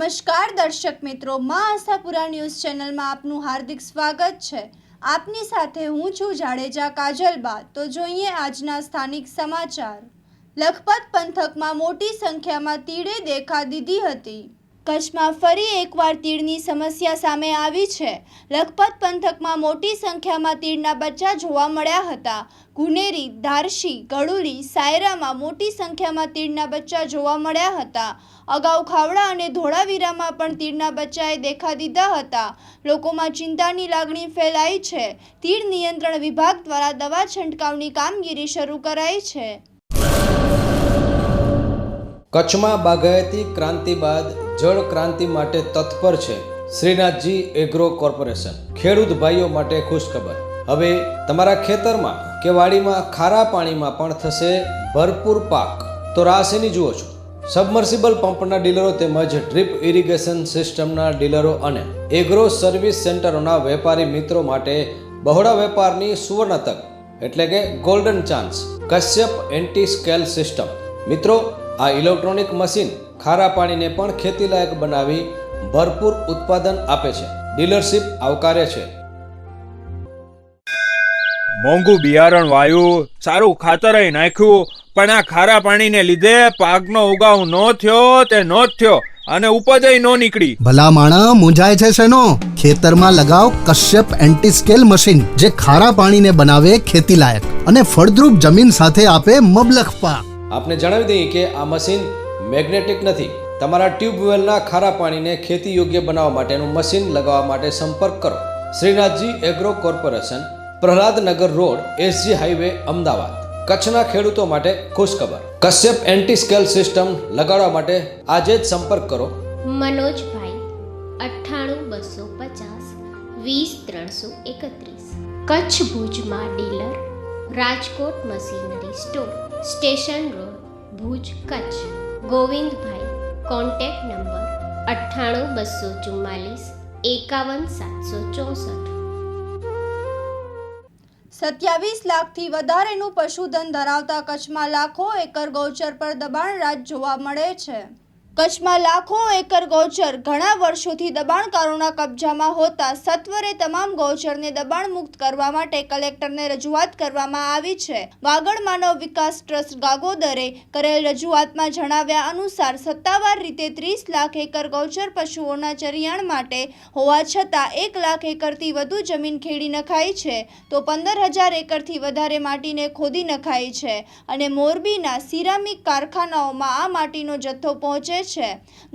નમસ્કાર દર્શક મિત્રો, માં આશાપુરા ન્યૂઝ ચેનલમાં આપનું હાર્દિક સ્વાગત છે। આપની સાથે હું છું જાડેજા કાજલબા। તો જોઈએ આજના સ્થાનિક સમાચાર। લખપત પંથકમાં મોટી સંખ્યામાં તીડે દેખા દીધી હતી। કચ્છમાં ફરી એકવાર તીડની સમસ્યા સામે આવી છે। લખપત પંથકમાં મોટી સંખ્યામાં તીડના બચ્ચા જોવા મળ્યા હતા। ગુનેરી, ધારશી, ગડુલી, સાયરામાં મોટી સંખ્યામાં તીડના બચ્ચા જોવા મળ્યા હતા। અગાઉ ખાવડા અને ધોળાવીરામાં પણ તીડના બચ્ચાએ દેખા દીધા હતા। લોકોમાં ચિંતાની લાગણી ફેલાઈ છે। તીડ નિયંત્રણ વિભાગ દ્વારા દવા છંટકાવની કામગીરી શરૂ કરાઈ છે। કચ્છમાં બાગાયતી ક્રાંતિ બાદ જળ ક્રાંતિ માટે તત્પર છે શ્રીનાથજી એગ્રો કોર્પોરેશન। ખેડૂત ભાઈઓ માટે ખુશખબર, હવે તમારા ખેતરમાં કે વાડીમાં ખારા પાણીમાં પણ થશે ભરપૂર પાક। તો રાશિની જુઓ છો। સબમર્સિબલ પંપના ડીલરો તેમજ ડ્રીપ ઇરિગેશન સિસ્ટમના ડીલરો અને એગ્રો સર્વિસ સેન્ટરોના વેપારી મિત્રો માટે બહોળા વેપારની સુવર્ણ તક એટલે કે golden chance Kashyap anti scale system. મિત્રો, આ ઇલેક્ટ્રોનિક મશીન ખારા પાણીને પણ ખેતીલાયક બનાવી ભરપૂર ઉત્પાદન આપે છે। ડીલરશીપ આવકાર્ય છે। મોંઘું બિયારણ વાયું, સારું ખાતર નાખ્યું, પણ આ ખારા પાણીને લીધે પાકનો ઉગાવ નો થયો તે નો જ થયો અને ઉપજ નો નીકળી। ભલા માણા મૂંઝાય છે શેનો? ખેતરમાં લગાવ કશ્યપ એન્ટી સ્કેલ મશીન, જે ખારા પાણીને બનાવે ખેતી લાયક અને ફળદ્રુપ જમીન સાથે આપે મબલખ પાક। આપને જણાવી દઈએ કે આ મશીન મેગ્નેટિક નથી। તમારા ટ્યુબવેલના ખારા પાણીને ખેતી યોગ્ય બનાવવા માટેનું મશીન લગાવવા માટે સંપર્ક કરો Shrinathji agro corporation, Prahlad Nagar road, SG highway, Ahmedabad. કચ્છના ખેડૂતો માટે ખુશખબર, કશ્યપ એન્ટી સ્કેલ સિસ્ટમ લગાડવા માટે આજે જ સંપર્ક કરો મનોજભાઈ 98 250 20 331। કચ્છ ભુજમાં dealer, Rajkot machinery store, station road, Bhuj, Kutch. Govindbhai, contact number 98 244 51 764। 27 લાખથી વધારેનું પશુધન ધરાવતા કચ્છમાં લાખો એકર ગૌચર પર દબાણ રાજ જોવા મળે છે। કચ્છમાં લાખો એકર ગૌચર ઘણા વર્ષોથી દબાણકારોના કબજામાં હોતા સત્વરે તમામ ગૌચરને દબાણ મુક્ત કરવા માટે કલેક્ટરને રજૂઆત કરવામાં આવી છે। વાગડ માનવ વિકાસ ટ્રસ્ટ ગાગોદરે કરેલ રજૂઆતમાં જણાવ્યા અનુસાર સત્તાવાર રીતે 30 લાખ એકર ગૌચર પશુઓના ચરિયાણ માટે હોવા છતાં 1 લાખ એકરથી વધુ જમીન ખેડી નખાઈ છે, તો 15,000 એકરથી વધારે માટીને ખોદી નખાઈ છે અને મોરબીના સિરામિક કારખાનાઓમાં આ માટીનો જથ્થો પહોંચે છે।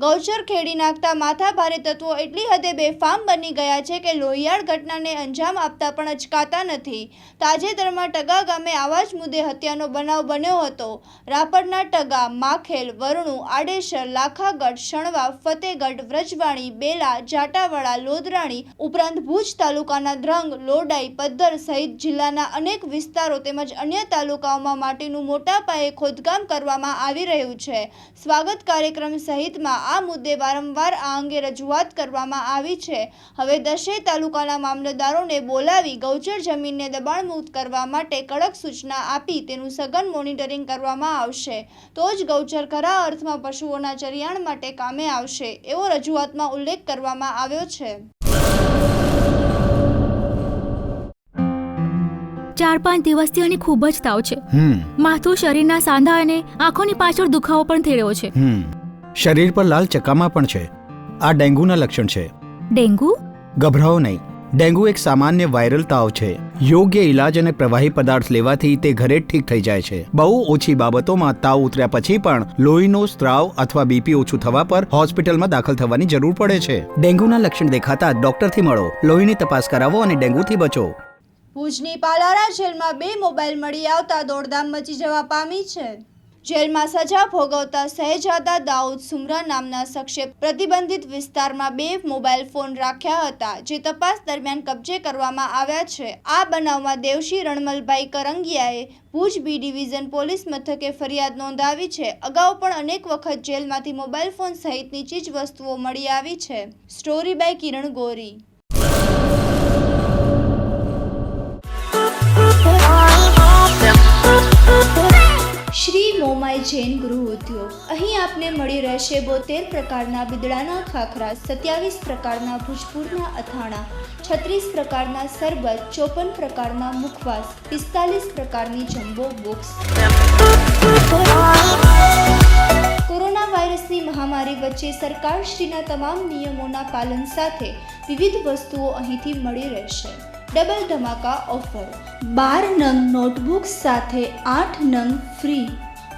ગૌચર ખેડી નાખતા માથાભારે તત્વો એટલી હદે બેફામ બની ગયા છે કે લોહિયાળ ઘટનાને અંજામ આપતા પણ અચકાતા નથી। તાજેતરમાં ટગા ગામે આવા જ મુદ્દે હત્યાનો બનાવ બન્યો હતો। રાપરના ટગા, માખેલ, વરણુ, આડેસર, લાખાગઢ, શણવા, ફતેગઢ, વ્રજવાણી, બેલા, જાટાવાડા, લોધરાણી ઉપરાંત ભુજ તાલુકાના ધ્રંગ, લોડાઈ, પદ્ધર સહિત જિલ્લાના અનેક વિસ્તારો તેમજ અન્ય તાલુકાઓમાં માટીનું મોટા પાયે ખોદકામ કરવામાં આવી રહ્યું છે। સ્વાગત કાર્યક્રમ સહિતમાં આ મુદ્દે વારંવાર આ અંગે રજૂઆત કરવામાં આવી છે। હવે 10 તાલુકાના મામલતદારોને બોલાવી ગૌચર જમીનને દબાણ મુક્ત કરવા માટે કડક સૂચના આપી તેનું સઘન મોનિટરિંગ કરવામાં આવશે, તો જ ગૌચર ખરા અર્થમાં પશુઓના ચરિયાણ માટે કામે આવશે, એવો રજૂઆતમાં ઉલ્લેખ કરવામાં આવ્યો છે। 4-5 દિવસથી અને ખૂબ જ તાવ છે। માથું, શરીરના સાંધા અને આંખોની પાછળ દુખાવો પણ થઈ રહ્યો છે। શરીર પર લાલ ચકામા પણ છે। આ ડેન્ગ્યુના લક્ષણ છે। ડેન્ગ્યુ? ગભરાઓ નહીં, ડેન્ગ્યુ એક સામાન્ય વાયરલ તાવ છે। યોગ્ય ઇલાજ અને પ્રવાહી પદાર્થ લેવાથી તે ઘરે જ ઠીક થઈ જાય છે। બહુ ઓછી બાબતોમાં તાવ ઉતર્યા પછી પણ લોહીનો સ્ત્રાવ અથવા બીપી ઓછું થવા પર હોસ્પિટલમાં દાખલ થવાની જરૂર પડે છે। ડેન્ગ્યુના લક્ષણ દેખાતા ડોક્ટરથી મળો, લોહીની તપાસ કરાવો અને ડેન્ગ્યુથી બચો। ભુજની પાલારા જેલમાં 2 મોબાઈલ મળી આવતા દોડધામ મચી જવા પામી છે। જેલમાં સજા ભોગવતા શહેજાદા દાઉદ સુમરા નામના શખ્સે પ્રતિબંધિત વિસ્તારમાં 2 મોબાઈલ ફોન રાખ્યા હતા, જે તપાસ દરમિયાન કબજે કરવામાં આવ્યા છે। આ બનાવમાં દેવશી રણમલભાઈ કરંગિયાએ ભુજ બી ડિવિઝન પોલીસ મથકે ફરિયાદ નોંધાવી છે। અગાઉ પણ અનેક વખત જેલમાંથી મોબાઈલ ફોન સહિતની ચીજ વસ્તુઓ મળી આવી છે। સ્ટોરી બાય કિરણ ગોરી। શ્રી મોમાઈ મોમાઈ જૈન ગૃહ ઉદ્યોગ. અહીં આપને મળી રહેશે 72 પ્રકારના બિદડાના ખાખરા, 27 પ્રકારના ભૂજપુરના અથાણા, 36 પ્રકારના સરબત, 54 પ્રકારના મુખવાસ, 45 પ્રકારની જમ્બો બોક્સ. કોરોના વાયરસની મહામારી વચ્ચે સરકારશ્રીના તમામ નિયમોના પાલન સાથે વિવિધ વસ્તુઓ અહીંથી મળી રહેશે. Double ધમાકા offer. 12 નંગ નોટબુક્સ સાથે 8 નંગ ફ્રી.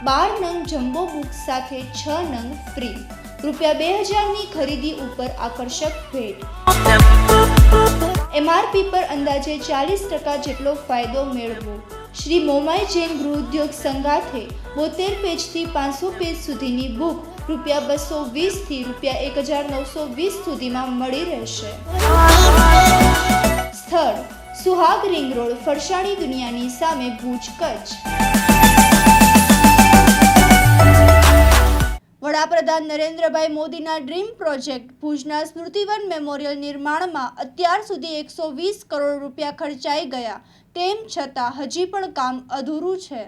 12 નંગ જમ્બો બુક્સ સાથે 6 નંગ ફ્રી. ₹2000ની ખરીદી ઉપર આકર્ષક ભેટ. MRP પર અંદાજે 40% જેટલો ફાયદો મેળવો. શ્રી મોમાઈ જૈન ગૃહ ઉદ્યોગ સંગાથે 72 પેજથી 500 પેજ સુધીની બુક ₹220 થી ₹1920 સુધીમાં મળી રહેશે. સ્થળ સુહાગ રિંગ રોડ, ફરસાણી દુનિયાની સામે, ભુજ, કચ્છ. વડાપ્રધાન નરેન્દ્રભાઈ મોદીના ડ્રીમ પ્રોજેક્ટ ભુજના સ્મૃતિવન મેમોરિયલ નિર્માણમાં અત્યાર સુધી 120 કરોડ રૂપિયા ખર્ચાઈ ગયા, તેમ છતાં હજી પણ કામ અધૂરું છે.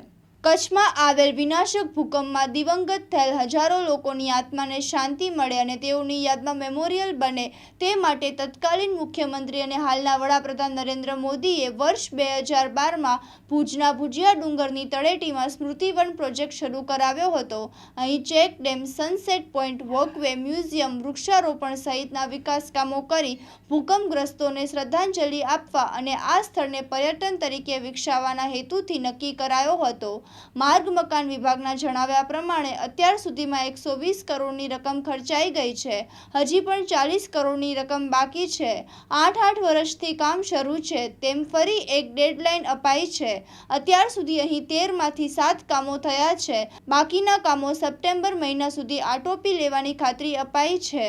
કચ્છમાં આવેલ વિનાશક ભૂકંપમાં દિવંગત થયેલ હજારો લોકોની આત્માને શાંતિ મળે અને તેઓની યાદમાં મેમોરિયલ બને તે માટે તત્કાલીન મુખ્યમંત્રી અને હાલના વડાપ્રધાન નરેન્દ્ર મોદીએ વર્ષ 2012માં ભુજના ભુજિયા ડુંગરની તળેટીમાં સ્મૃતિવન પ્રોજેક્ટ શરૂ કરાવ્યો હતો. અહીં check dam, sunset point, walkway, museum, વૃક્ષારોપણ સહિતના વિકાસ કામો કરી ભૂકંપગ્રસ્તોને શ્રદ્ધાંજલિ આપવા અને આ સ્થળને પર્યટન તરીકે વિકસાવવાના હેતુથી નક્કી કરાયો હતો. માર્ગ મકાન વિભાગના જણાવ્યા પ્રમાણે અત્યાર સુધીમાં 120 કરોડની રકમ ખર્ચાઈ ગઈ છે. હજી પણ 40 કરોડની રકમ બાકી છે. 8 વર્ષથી કામ શરૂ છે તેમ ફરી એક ડેડલાઇન અપાઈ છે. અત્યાર સુધી અહીં 13માંથી 7 કામો થયા છે. બાકીના કામો સપ્ટેમ્બર મહિના સુધી આટોપી લેવાની ખાતરી અપાઈ છે.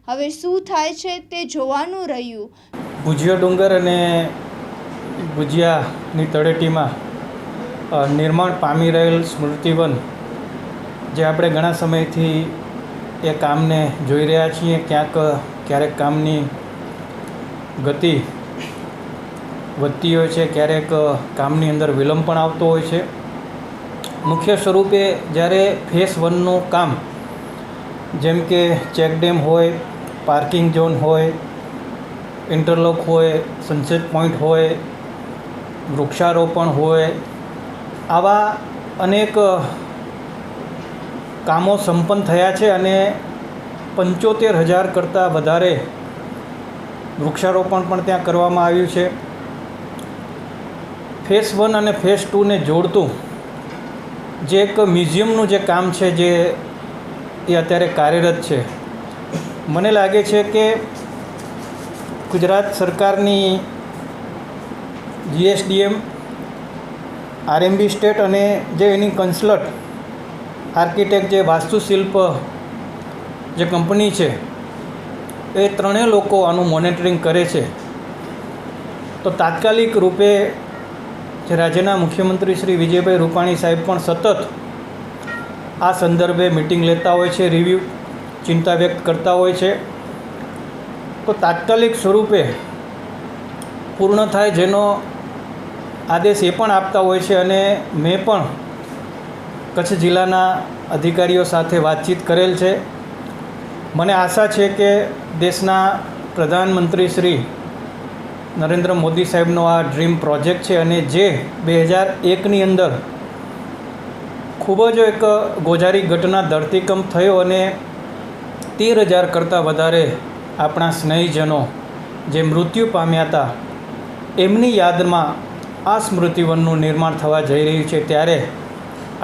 હવે શું થાય છે તે જોવાનું રહ્યું. ભુજિયા ડુંગર અને ભુજિયાની તળેટીમાં નિર્માણ પામી રહેલ સ્મૃતિવન, જે આપણે ઘણા સમયથી એ કામને જોઈ રહ્યા છીએ. ક્યારેક કામની ગતિ વધતી હોય છે, ક્યારેક કામની અંદર વિલંબ પણ આવતો હોય છે. મુખ્ય સ્વરૂપે જ્યારે ફેઝ 1નું કામ, જેમ કે ચેકડેમ હોય, પાર્કિંગ ઝોન હોય, ઇન્ટરલોક હોય, સનસેટ પોઈન્ટ હોય, વૃક્ષારોપણ હોય, આવા અનેક કામો સંપન્ન થયા છે અને 75,000 કરતાં વધારે વૃક્ષારોપણ પણ ત્યાં કરવામાં આવ્યું છે. ફેઝ 1 અને ફેઝ 2ને જોડતું જે એક મ્યુઝિયમનું જે કામ છે, જે એ અત્યારે કાર્યરત છે. મને લાગે છે કે ગુજરાત સરકારની GSDM, RMB સ્ટેટ અને જે એની કન્સલ્ટ આર્કિટેક્ટ, જે વાસ્તુશિલ્પ જે કંપની છે, એ ત્રણેય લોકો આનું મોનિટરિંગ કરે છે. તો તાત્કાલિક રૂપે જે રાજ્યના મુખ્યમંત્રી શ્રી વિજયભાઈ રૂપાણી સાહેબ પણ સતત આ સંદર્ભે મિટિંગ લેતા હોય છે, રિવ્યૂ, ચિંતા વ્યક્ત કરતા હોય છે. તો તાત્કાલિક સ્વરૂપે પૂર્ણ થાય જેનો આદેશ એ પણ આપતા હોય છે. અને મેં પણ કચ્છ જિલ્લાના અધિકારીઓ સાથે વાતચીત કરેલ છે. મને આશા છે કે દેશના પ્રધાનમંત્રી શ્રી નરેન્દ્ર મોદી સાહેબનો આ ડ્રીમ પ્રોજેક્ટ છે અને જે 2001ની અંદર ખૂબ જ એક ગોઝારી ઘટના, ધરતીકંપ થયો અને 13,000 કરતાં વધારે આપણા સ્નેહીજનો જે મૃત્યુ પામ્યા હતા, એમની યાદમાં આ સ્મૃતિવનનું નિર્માણ થવા જઈ રહ્યું છે. ત્યારે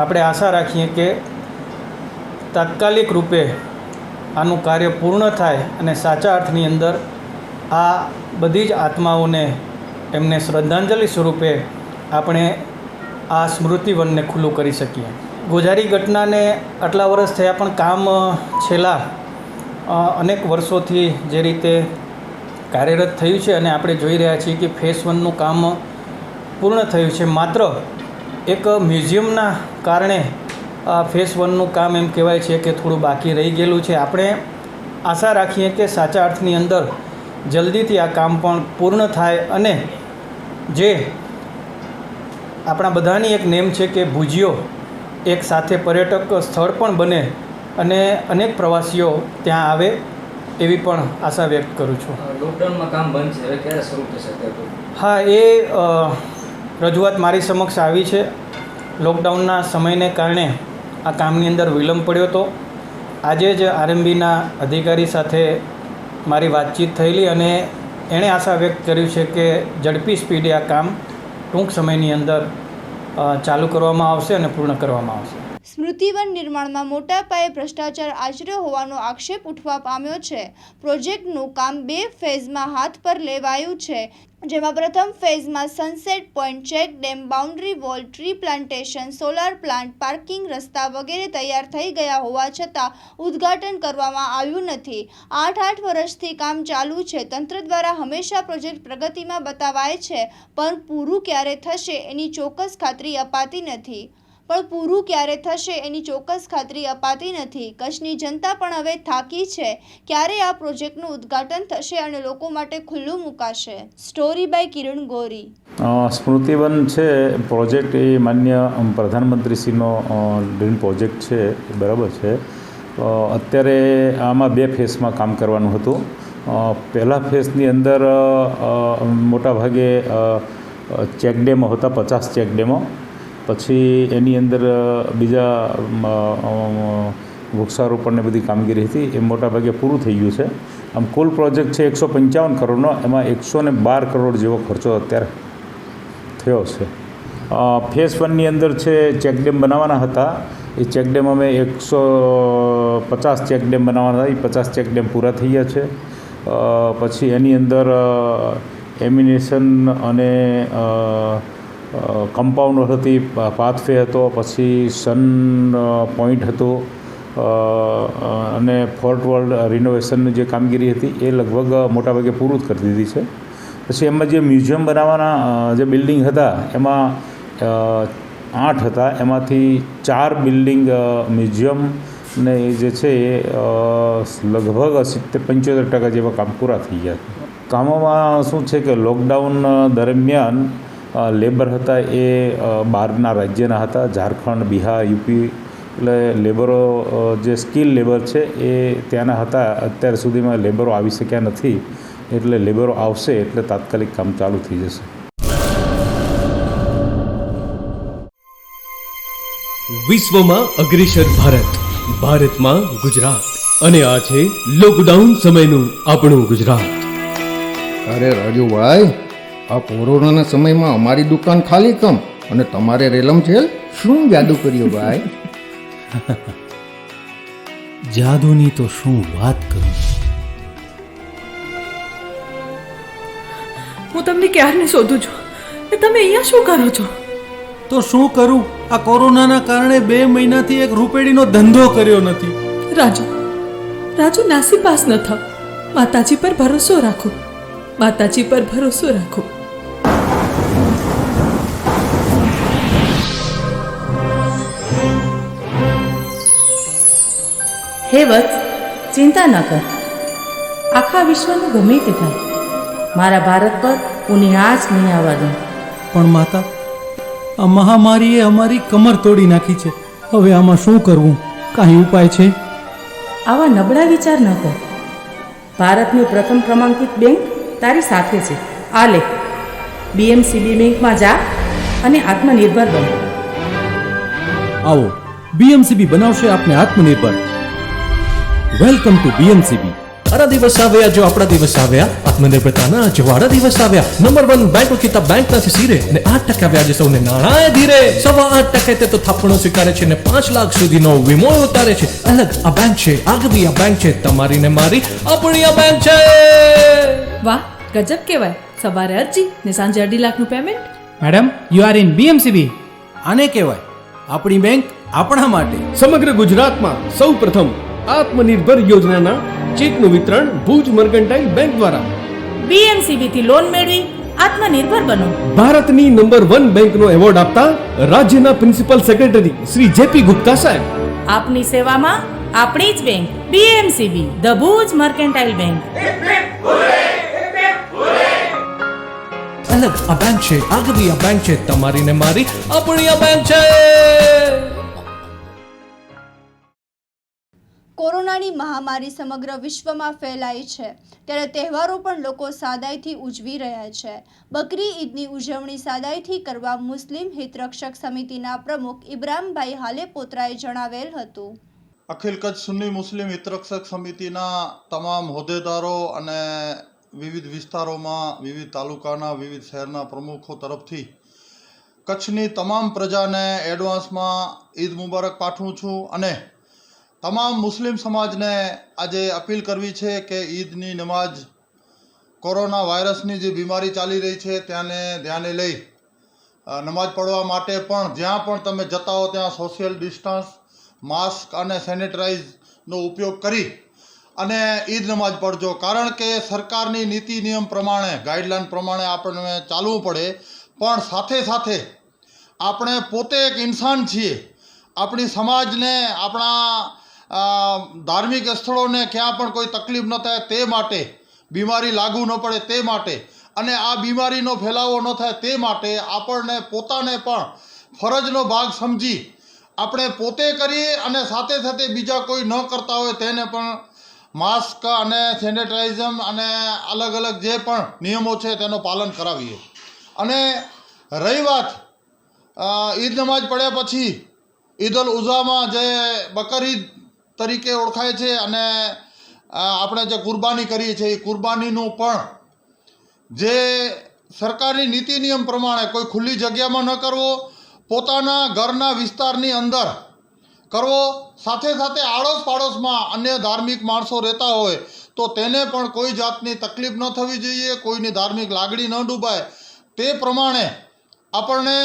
આપણે આશા રાખીએ કે તાત્કાલિક રૂપે આનું કાર્ય પૂર્ણ થાય અને સાચા અર્થની અંદર આ બધી જ આત્માઓને એમને શ્રદ્ધાંજલિ સ્વરૂપે આપણે આ સ્મૃતિવનને ખુલ્લું કરી શકીએ. ગોઝારી ઘટનાને આટલા વર્ષ થયા પણ કામ છેલ્લા અનેક વર્ષોથી જે રીતે કાર્યરત થયું છે અને આપણે જોઈ રહ્યા છીએ કે ફેઝ 1નું કામ પૂર્ણ થયું છે. માત્ર એક મ્યુઝિયમના કારણે ફેઝ 1નું કામ એમ કહેવાય છે કે થોડું બાકી રહી ગયેલું છે. આપણે આશા રાખીએ કે સાચા અર્થની અંદર જલ્દીથી આ કામ પણ પૂર્ણ થાય અને જે આપણા બધાની એક નેમ છે કે ભુજિયો એક સાથે પર્યટક સ્થળ પણ બને અને અનેક પ્રવાસીઓ ત્યાં આવે એવી પણ આશા વ્યક્ત કરું છું. લોકડાઉનમાં કામ બંધ છે, હવે ક્યારે શરૂ થશે? હા, એ રજૂઆત મારી સમક્ષ આવી છે. લોકડાઉનના સમયને કારણે આ કામની અંદર વિલંબ પડ્યો હતો. આજે જ આરએમબીના અધિકારી સાથે મારી વાતચીત થયેલી અને એણે આશા વ્યક્ત કર્યું છે કે ઝડપી સ્પીડે આ કામ ટૂંક સમયની અંદર ચાલુ કરવામાં આવશે અને પૂર્ણ કરવામાં આવશે. સ્મૃતિવન નિર્માણમાં મોટા પાયે ભ્રષ્ટાચાર આચર્યો હોવાનો આક્ષેપ ઉઠવા પામ્યો છે. પ્રોજેક્ટનું કામ 2 ફેઝમાં હાથ પર લેવાયું છે, જેમાં પ્રથમ ફેઝમાં sunset point, check dam, boundary wall, tree plantation, solar plant, parking, રસ્તા વગેરે તૈયાર થઈ ગયા હોવા છતાં ઉદ્ઘાટન કરવામાં આવ્યું નથી. 8 વર્ષથી કામ ચાલુ છે. તંત્ર દ્વારા હંમેશા પ્રોજેક્ટ પ્રગતિમાં બતાવાય છે, પણ પૂરું ક્યારે થશે એની ચોક્કસ ખાતરી અપાતી નથી. કચ્છની જનતા પણ હવે થાકી છે. ક્યારે આ પ્રોજેક્ટનું ઉદ્ઘાટન થશે અને લોકો માટે ખુલ્લું મુકાશે? સ્ટોરી બાય કિરણ ગોરી. સ્મૃતિવન છે પ્રોજેક્ટ, એ માન્ય પ્રધાનમંત્રીશ્રીનો ડ્રીમ પ્રોજેક્ટ છે, બરાબર છે. અત્યારે આમાં 2 ફેઝમાં કામ કરવાનું હતું. પહેલા ફેઝની અંદર મોટાભાગે ચેક ડેમો હતા, 50 ચેક ડેમો. પછી એની અંદર બીજા વૃક્ષારોપણને બધી કામગીરી હતી, એ મોટાભાગે પૂરું થઈ ગયું છે. આમ કુલ પ્રોજેક્ટ છે 155 કરોડનો, એમાં 112 કરોડ જેવો ખર્ચો અત્યારે થયો છે. ફેઝ 1ની અંદર છે ચેક ડેમ બનાવવાના હતા. એ ચેક ડેમ અમે 150 ચેક ડેમ બનાવવાના હતા, એ 50 ચેક ડેમ પૂરા થઈ ગયા છે. પછી એની અંદર એમ્યુનેશન અને કમ્પાઉન્ડ હતી, પાથવે હતો, પછી સન પોઈન્ટ હતો અને ફોર્ટ વર્લ્ડ રિનોવેશનની જે કામગીરી હતી એ લગભગ મોટાભાગે પૂરું જ કરી દીધી છે. પછી એમાં જે મ્યુઝિયમ બનાવવાના જે બિલ્ડિંગ હતા એમાં 8 હતા, એમાંથી 4 બિલ્ડિંગ મ્યુઝિયમ ને એ જે છે એ લગભગ 75% જેવા કામ પૂરા થઈ ગયા. કામોમાં શું છે કે લોકડાઉન દરમિયાન લેબર હતા એ બહારના રાજ્યના હતા, ઝારખંડ, બિહાર, યુપી. એટલે લેબરો જે સ્કિલ લેબર છે એ ત્યાંના હતા. અત્યાર સુધીમાં લેબરો આવી શક્યા નથી, એટલે લેબરો આવશે એટલે તાત્કાલિક કામ ચાલુ થઈ જશે. વિશ્વમાં અગ્રેસર ભારત, ભારતમાં ગુજરાત, અને આ છે લોકડાઉન સમયનું આપણું ગુજરાત. અરે રાજુભાઈ, આ કોરોનાના સમયમાં અમારી દુકાન ખાલી કમ અને તમારે રેલમ છેલ શું જાદુ કર્યો ભાઈ? જાદુની તો શું વાત કરું. હું તમને ક્યારની શોધું છું ને તમે અહીંયા શું કરો છો? તો શું કરું, આ કોરોનાના કારણે 2 મહિનાથી એક રૂપેડીનો ધંધો કર્યો નથી. રાજુ નાસીપાસ ન થાવ. માતાજી પર ભરોસો રાખો, માતાજી પર ભરોસો રાખો. હે વત્સ, ચિંતા ન કર. આખા વિશ્વનું ગમે તે થાય, મારા ભારત પર ઉની આંચ નહીં આવવા દઉં. પણ માતા, આ મહામારીએ અમારી કમર તોડી નાખી છે. હવે આમાં શું કરવું? કાંઈ ઉપાય છે? આવા નબળા વિચાર ન કર. ભારતની પ્રથમ ક્રમાંકિત બેંક તારી સાથે છે. આ લે, બીએમસીબી બેંકમાં જા અને આત્મનિર્ભર બન. આવો, બીએમસીબી બનાવશે આપને આત્મનિર્ભર. Welcome to BMCB. સારા દિવસ આવ્યા, જો આપણા દિવસ આવ્યા, આત્મનિર્ભરતાના જવાળા દિવસ આવ્યા. નંબર 1 બેંક ઓળખીતા બેંકના છે સિરે, અને 8% વ્યાજે સૌને નાણાં ધીરે. 8.25% તે તો થાપણો સ્વીકારે છે ને 5 લાખ સુધીનો વીમો ઉતારે છે. અલગ આ બેંક છે, આગવી આ બેંક છે, તમારી ને મારી આપણી આ બેંક છે. વાહ, ગજબ કહેવાય. સવારે અરજી ને સાંજે 2.5 લાખનું payment. Madam, you are in BMCB. આને કહેવાય આપણી બેંક આપણા માટે. સમગ્ર ગુજરાતમાં સૌ પ્રથમ આત્મનિર્ભર યોજનાના ચેકનું વિતરણ ભુજ મર્કન્ટાઇલ બેંક દ્વારા. બીએમસીબી થી લોન મેળવી આત્મનિર્ભર બનો. ભારતની નંબર 1 બેંકનો એવોર્ડ આપતા રાજ્યના principal secretary Shri JP Gupta સાહેબ. આપની સેવામાં આપણી જ bank BMCB, the Bhuj mercantile bank. અલગ આ બેંક છે, આગવી આ બેંક છે, તમારી ને મારી આપણી આ બેંક છે. કોરોનાની મહામારી સમગ્ર વિશ્વમાં ફેલાઈ છે ત્યારે તહેવારો પણ લોકો સાદાઈથી ઉજવી રહ્યા છે. બકરી ઈદની ઉજવણી સાદાઈથી કરવા મુસ્લિમ હિતરક્ષક સમિતિના પ્રમુખ ઇબ્રાહીમભાઈ હાલેપોત્રાએ જણાવેલ હતું. અખિલ કચ્છ સુન્ની મુસ્લિમ હિતરક્ષક સમિતિના તમામ હોદ્દેદારો અને વિવિધ વિસ્તારોમાં વિવિધ તાલુકાના વિવિધ શહેરના પ્રમુખો તરફથી કચ્છની તમામ પ્રજાને એડવાન્સમાં ઈદ મુબારક પાઠવું છું અને તમામ મુસ્લિમ સમાજને આજે અપીલ કરવી છે કે ઈદની નમાઝ કોરોના વાયરસની જે બીમારી ચાલી રહી છે તેને ધ્યાને લઈ નમાઝ પઢવા માટે પણ જ્યાં પણ તમે જતા હો ત્યાં સોશિયલ ડિસ્ટન્સ, માસ્ક અને સેનિટાઈઝનો ઉપયોગ કરી અને ઈદ નમાઝ પઢજો. કારણ કે સરકારની નીતિ નિયમ પ્રમાણે ગાઈડલાઈન પ્રમાણે આપણને ચાલવું પડે, પણ સાથે સાથે આપણે પોતે એક ઇન્સાન છીએ. આપણી સમાજને, આપણા ધાર્મિક સ્થળોને ક્યાં પણ કોઈ તકલીફ ન થાય તે માટે, બીમારી લાગુ ન પડે તે માટે અને આ બીમારીનો ફેલાવો ન થાય તે માટે આપણને પોતાને પણ ફરજનો ભાગ સમજી આપણે પોતે કરીએ અને સાથે સાથે બીજા કોઈ ન કરતા હોય તેને પણ માસ્ક અને સેનેટાઇઝર અને અલગ અલગ જે પણ નિયમો છે તેનું પાલન કરાવીએ. અને રહી વાત ઈદ નમાઝ પડ્યા પછી ઈદ ઉલ ઉઝામાં જે બકર ઈદ તરીકે ઓળખાય છે અને આપણે જે કુરબાની કરીએ છીએ એ કુરબાનીનું પણ જે સરકારની નીતિ નિયમ પ્રમાણે કોઈ ખુલ્લી જગ્યામાં ન કરવો, પોતાના ઘરના વિસ્તારની અંદર કરવો. સાથે સાથે આડોશ પાડોશમાં અન્ય ધાર્મિક માણસો રહેતા હોય તો તેને પણ કોઈ જાતની તકલીફ ન થવી જોઈએ, કોઈની ધાર્મિક લાગણી ન ડૂબાય તે પ્રમાણે આપણને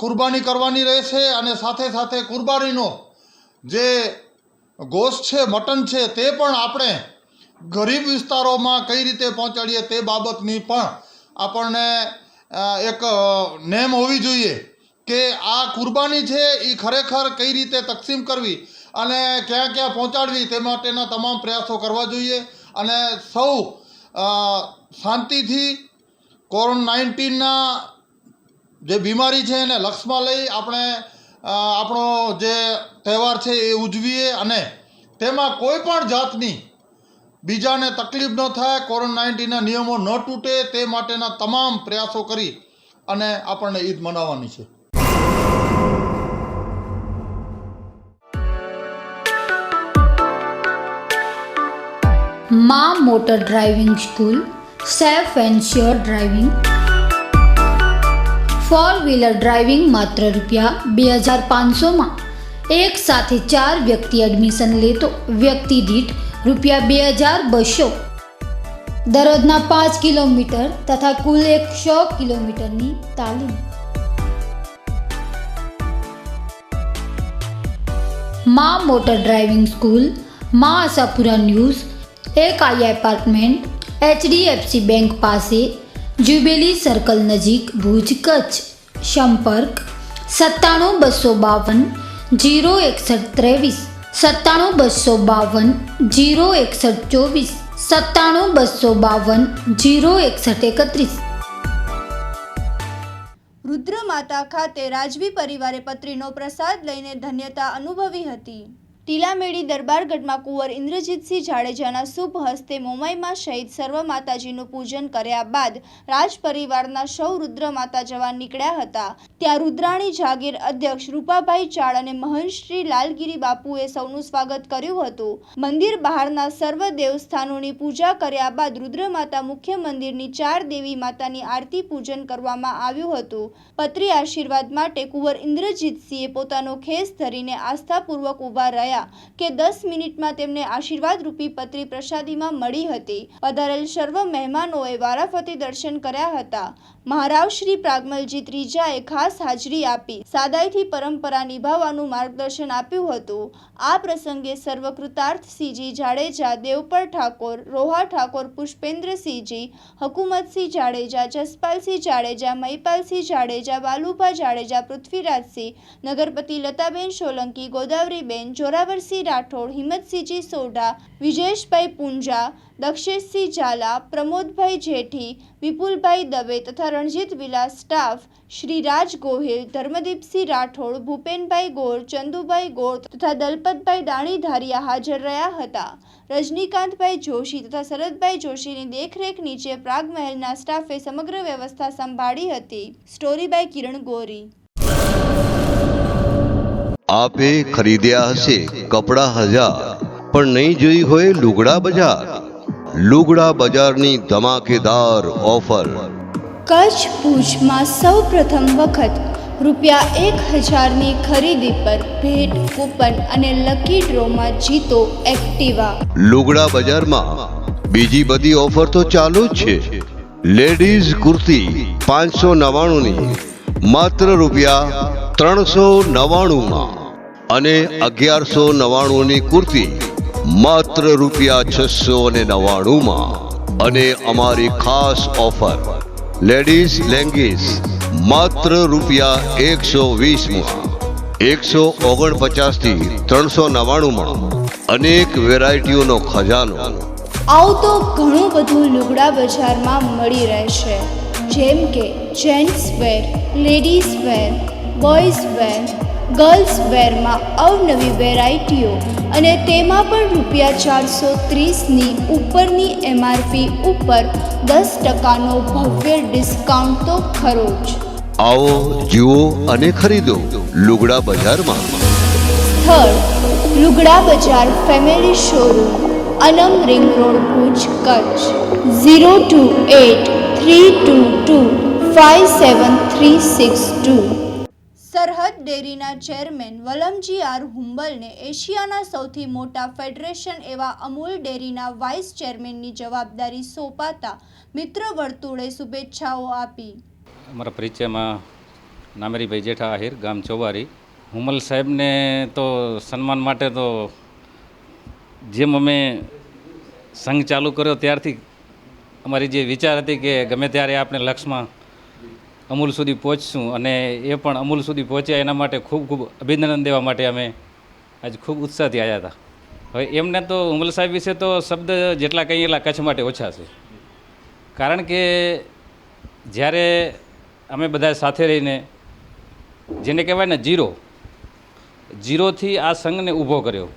કુરબાની કરવાની રહેશે. અને સાથે સાથે કુરબાનીનો જે ગોશ્ત છે, મટન છે, તે પણ આપણે ગરીબ વિસ્તારોમાં કઈ રીતે પહોંચાડીએ તે બાબતની પણ આપણને એક નેમ હોવી જોઈએ કે આ કુરબાની છે એ ખરેખર કઈ રીતે તકસીમ કરવી અને ક્યાં ક્યાં પહોંચાડવી તે માટેના તમામ પ્રયાસો કરવા જોઈએ. અને સૌ શાંતિથી કોરોના-19ના જે બીમારી છે એને લક્ષમાં લઈ આપણે આપણો જે તહેવાર છે એ ઉજવીએ અને તેમાં કોઈ પણ જાતની બીજાને તકલીફ ન થાય, કોરોના-19ના નિયમો ન તૂટે તે માટેના તમામ પ્રયાસો કરી અને આપણને ઈદ મનાવવાની છે. માં motor driving school, safe and sure driving, 4-વ્હીલર driving માત્ર ₹2500માં એક સાથે 4 વ્યક્તિ એડમિશન લેતો વ્યક્તિ દીઠ ₹2200. દરરોજના 5 કિલોમીટર તથા કુલ 100 કિલોમીટરની તાલીમ. માં motor driving school, Maa Ashapura news, 1I apartment, HDFC bank પાસે, જ્યુબિલી સર્કલ નજીક, ભુજ, કચ્છ. સંપર્ક 97 252 06123, 97 252 06124, 97 252 06131. રુદ્ર માતા ખાતે રાજવી પરિવારે પત્રીનો પ્રસાદ લઈને ધન્યતા અનુભવી હતી. ટીલામેડી દરબારગઢમાં કુંવર ઇન્દ્રજીતસિંહ જાડેજાના શુભ હસ્તે મોમાઈમાં શહીદ સર્વ માતાજીનું પૂજન કર્યા બાદ રાજ પરિવારના સૌ રુદ્ર માતા જવા નીકળ્યા હતા. ત્યાં રુદ્રાણી જાગીર અધ્યક્ષ રૂપાભાઈ ચાળ અને મહંત શ્રી લાલગીરી બાપુએ સૌનું સ્વાગત કર્યું હતું. મંદિર બહારના સર્વ દેવસ્થાનોની પૂજા કર્યા બાદ રુદ્ર માતા મુખ્ય મંદિરની 4 દેવી માતાની આરતી પૂજન કરવામાં આવ્યું હતું. પત્રી આશીર્વાદ માટે કુંવર ઇન્દ્રજીતસિંહે પોતાનો ખેસ ધરીને આસ્થાપૂર્વક ઊભા રહ્યા કે 10 મિનિટમાં તેમને આશીર્વાદ રૂપી પત્રી પ્રસાદીમાં મળી હતી. પધારેલ સર્વ મહેમાનોએ વારાફરતી દર્શન કર્યા હતા. મહારાવ શ્રી પ્રાગમલજી ત્રીજાએ ખાસ હાજરી આપી સાદાઈથી પરંપરા નિભાવવાનું માર્ગદર્શન આપ્યું હતું. આ પ્રસંગે સર્વકૃતાર્થસિંહજી જાડેજા, દેવપર ઠાકોર, રોહા ઠાકોર, પુષ્પેન્દ્રસિંહજી, હકુમતસિંહ જાડેજા, જસપાલસિંહ જાડેજા, મહિપાલસિંહ જાડેજા, બાલુભા જાડેજા, પૃથ્વીરાજસિંહ, નગરપતિ લતાબેન સોલંકી, ગોદાવરીબેન, જોરાવરસિંહ રાઠોડ, હિંમતસિંહજી સોઢા, વિજેશભાઈ પુંજા, દક્ષેશસિંહ ઝાલા, પ્રમોદભાઈ જેઠી, વિપુલભાઈ દવે તથા રણજીત વિલાસ સ્ટાફ શ્રી રાજ ગોહિલ, ધર્મદીપસિંહ રાઠોડ, ભૂપેનભાઈ ગોર, ચંદુભાઈ ગોર તથા દલપતભાઈ દાણીધારિયા હાજર રહ્યા હતા. રજનીકાંતભાઈ જોશી તથા શરદભાઈ જોશીની દેખરેખ નીચે પ્રાગમહેલના સ્ટાફે સમગ્ર વ્યવસ્થા સંભાળી હતી. સ્ટોરી બાય કિરણ ગોરી. આપે ખરીદ્યા હશે કપડા 1000 પણ નહીં જોઈ હોય લુગડા બજાર. લુગડા બજારની ધમાકેદાર ઓફર. કચ્છ ભુજમાં સૌ પ્રથમ વખત ₹1000ની ખરીદી પર ભેટ કૂપન અને લકી ડ્રોમાં જીતો એક્ટિવા. લુગડા બજારમાં બીજી બધી ઓફર તો ચાલુ જ છે. લેડીઝ કુર્તી 599ની માત્ર ₹399 અને 1199ની કુર્તી માત્ર ₹699 અને અમારી ખાસ ઓફર લેડીઝ લેંગીસ માત્ર ₹120 149થી 399 અનેક વેરાયટીઓનો ખજાનો. આવું તો ઘણું બધું લુગડા બજારમાં મળી રહેશે, જેમ કે gents wear, ladies wear, boys wear, girls વેરમાં અવનવી વેરાયટીઓ અને તેમાં પણ ₹430ની ઉપરની MRP ઉપર 10%નો ભવ્ય ડિસ્કાઉન્ટ તો ખરો જ. આવો જુઓ અને ખરીદો લુગડા બજારમાં. સ્થળ લુગડા બજાર ફેમિલી શોરૂમ, અનમ રિંગ રોડ, ભુજ, કચ્છ 02832257362. સરહદ ડેરીના ચેરમેન વલમજી આર હુંબલને એશિયાના સૌથી મોટા ફેડરેશન એવા અમૂલ ડેરીના વાઇસ ચેરમેનની જવાબદારી સોંપાતા મિત્ર વર્તુળે શુભેચ્છાઓ આપી. અમારા પરિચયમાં નામેરીભાઈ જેઠા આહિર, ગામ ચોબારી. હુંમલ સાહેબને તો સન્માન માટે તો જેમ અમે સંઘ ચાલુ કર્યો ત્યારથી અમારી જે વિચાર હતી કે ગમે ત્યારે આપણે લક્ષ્યમાં અમૂલ સુધી પહોંચશું અને એ પણ અમૂલ સુધી પહોંચ્યા એના માટે ખૂબ ખૂબ અભિનંદન દેવા માટે અમે આજે ખૂબ ઉત્સાહથી આવ્યા હતા. હવે એમને તો હુંમલ સાહેબ વિશે તો શબ્દ જેટલા કહીએ એટલા કચ્છ માટે ઓછા છે. કારણ કે જ્યારે અમે બધા સાથે રહીને જેને કહેવાય ને ઝીરોથી આ સંઘને ઊભો કર્યો,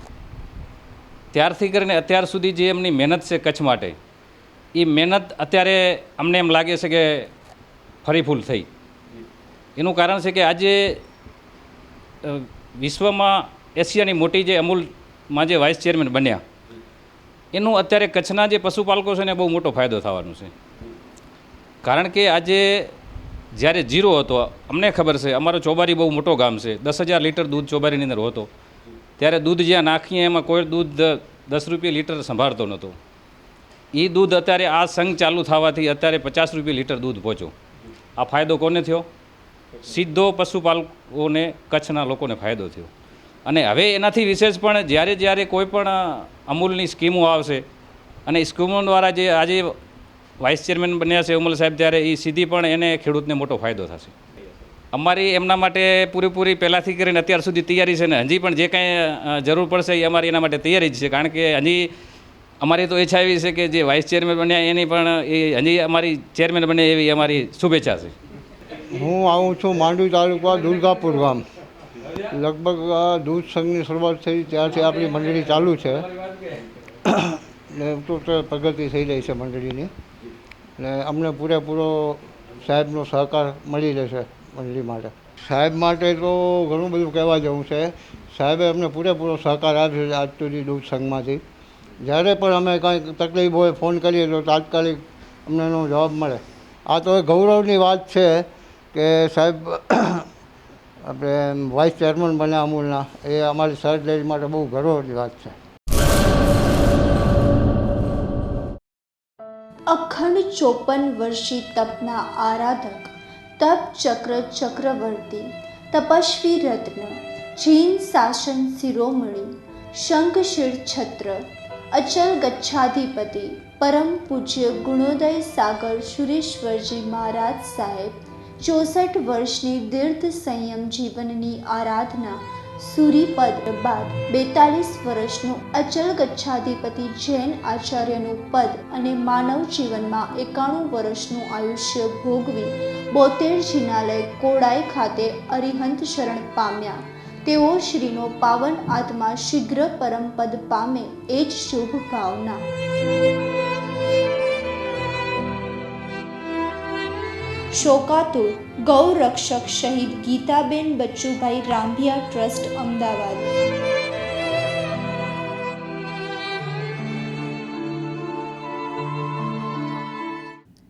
ત્યારથી કરીને અત્યાર સુધી જે એમની મહેનત છે કચ્છ માટે, એ મહેનત અત્યારે અમને એમ લાગે છે કે ફરી ફૂલ થઈ. એનું કારણ છે કે આજે વિશ્વમાં એશિયાની મોટી જે અમૂલમાં જે વાઇસ ચેરમેન બન્યા, એનું અત્યારે કચ્છના જે પશુપાલકો છે ને બહુ મોટો ફાયદો થવાનો છે. કારણ કે આજે જ્યારે ઝીરો હતો, અમને ખબર છે, અમારો ચોબારી બહુ મોટો ગામ છે, 10,000 લીટર દૂધ ચોબારીની અંદર હોતો. ત્યારે દૂધ જ્યાં નાખીએ એમાં કોઈ દૂધ ₹10 લીટર સંભાળતો નહોતો. એ દૂધ અત્યારે આ સંઘ ચાલુ થવાથી અત્યારે ₹50 લીટર દૂધ પહોંચ્યો. આ ફાયદો કોને થયો? સીધો પશુપાલકોને, કચ્છના લોકોને ફાયદો થયો. અને હવે એનાથી વિશેષ પણ જ્યારે કોઈ પણ અમૂલની સ્કીમો આવશે અને સ્કીમો દ્વારા જે આજે વાઇસ ચેરમેન બન્યા છે હુંમલ સાહેબ, ત્યારે એ સીધી પણ એને ખેડૂતને મોટો ફાયદો થશે. અમારી એમના માટે પૂરેપૂરી પહેલાંથી કરીને અત્યાર સુધી તૈયારી છે ને હજી પણ જે કાંઈ જરૂર પડશે એ અમારી એના માટે તૈયારી જ છે. કારણ કે હજી અમારી તો ઈચ્છા એવી છે કે જે વાઇસ ચેરમેન બન્યા એની પણ એ હજી અમારી ચેરમેન બને એવી અમારી શુભેચ્છા છે. હું આવું છું માંડવી તાલુકા દુર્ગાપુર ગામ. લગભગ દૂધ સંઘની શરૂઆત થઈ ત્યારથી આપણી મંડળી ચાલુ છે ને ટોટલ પ્રગતિ થઈ રહી છે મંડળીની. ને અમને પૂરેપૂરો સાહેબનો સહકાર મળી રહેશે મંડળી માટે. સાહેબ માટે તો ઘણું બધું કહેવા જેવું છે. સાહેબે અમને પૂરેપૂરો સહકાર આપ્યો છે આજ સુધી દૂધ સંઘમાંથી. જ્યારે પણ અમે કાંઈક તકલીફ હોય ફોન કરીએ તો તાત્કાલિક અમને એનો જવાબ મળે. આ તો ગૌરવની વાત છે કે સાહેબ આપણે વાઇસ ચેરમેન બન્યા અમૂલના, એ અમારી સરહદ ડેરી માટે બહુ ગૌરવની વાત છે. અખંડ 54 વર્ષી તપના આરાધક, તપ ચક્ર ચક્રવર્તી, તપસ્વી રત્ન, જૈન શાસન શિરોમણી, શંખશીર છત્ર, અચલ ગચ્છાધિપતિ, પરમ પૂજ્ય ગુણોદય સાગર સુરેશ્વરજી મહારાજ સાહેબ 64 વર્ષની દીર્ઘ સંયમ જીવનની આરાધના સૂરીપદ બાદ 42 વર્ષનું અચલ ગચ્છાધિપતિ જૈન આચાર્યનું પદ અને માનવ જીવનમાં 91 વર્ષનું આયુષ્ય ભોગવી 72 જિનાલય કોડાઈ ખાતે અરિહંત શરણ પામ્યા. તેઓ શ્રીનો પાવન આત્મા શીઘ્ર પરમ પદ પામે એ જ શુભ ભાવના. શોકાતુર ગૌ રક્ષક શહીદ ગીતાબેન બચ્ચુભાઈ રાંભિયા ટ્રસ્ટ અમદાવાદ.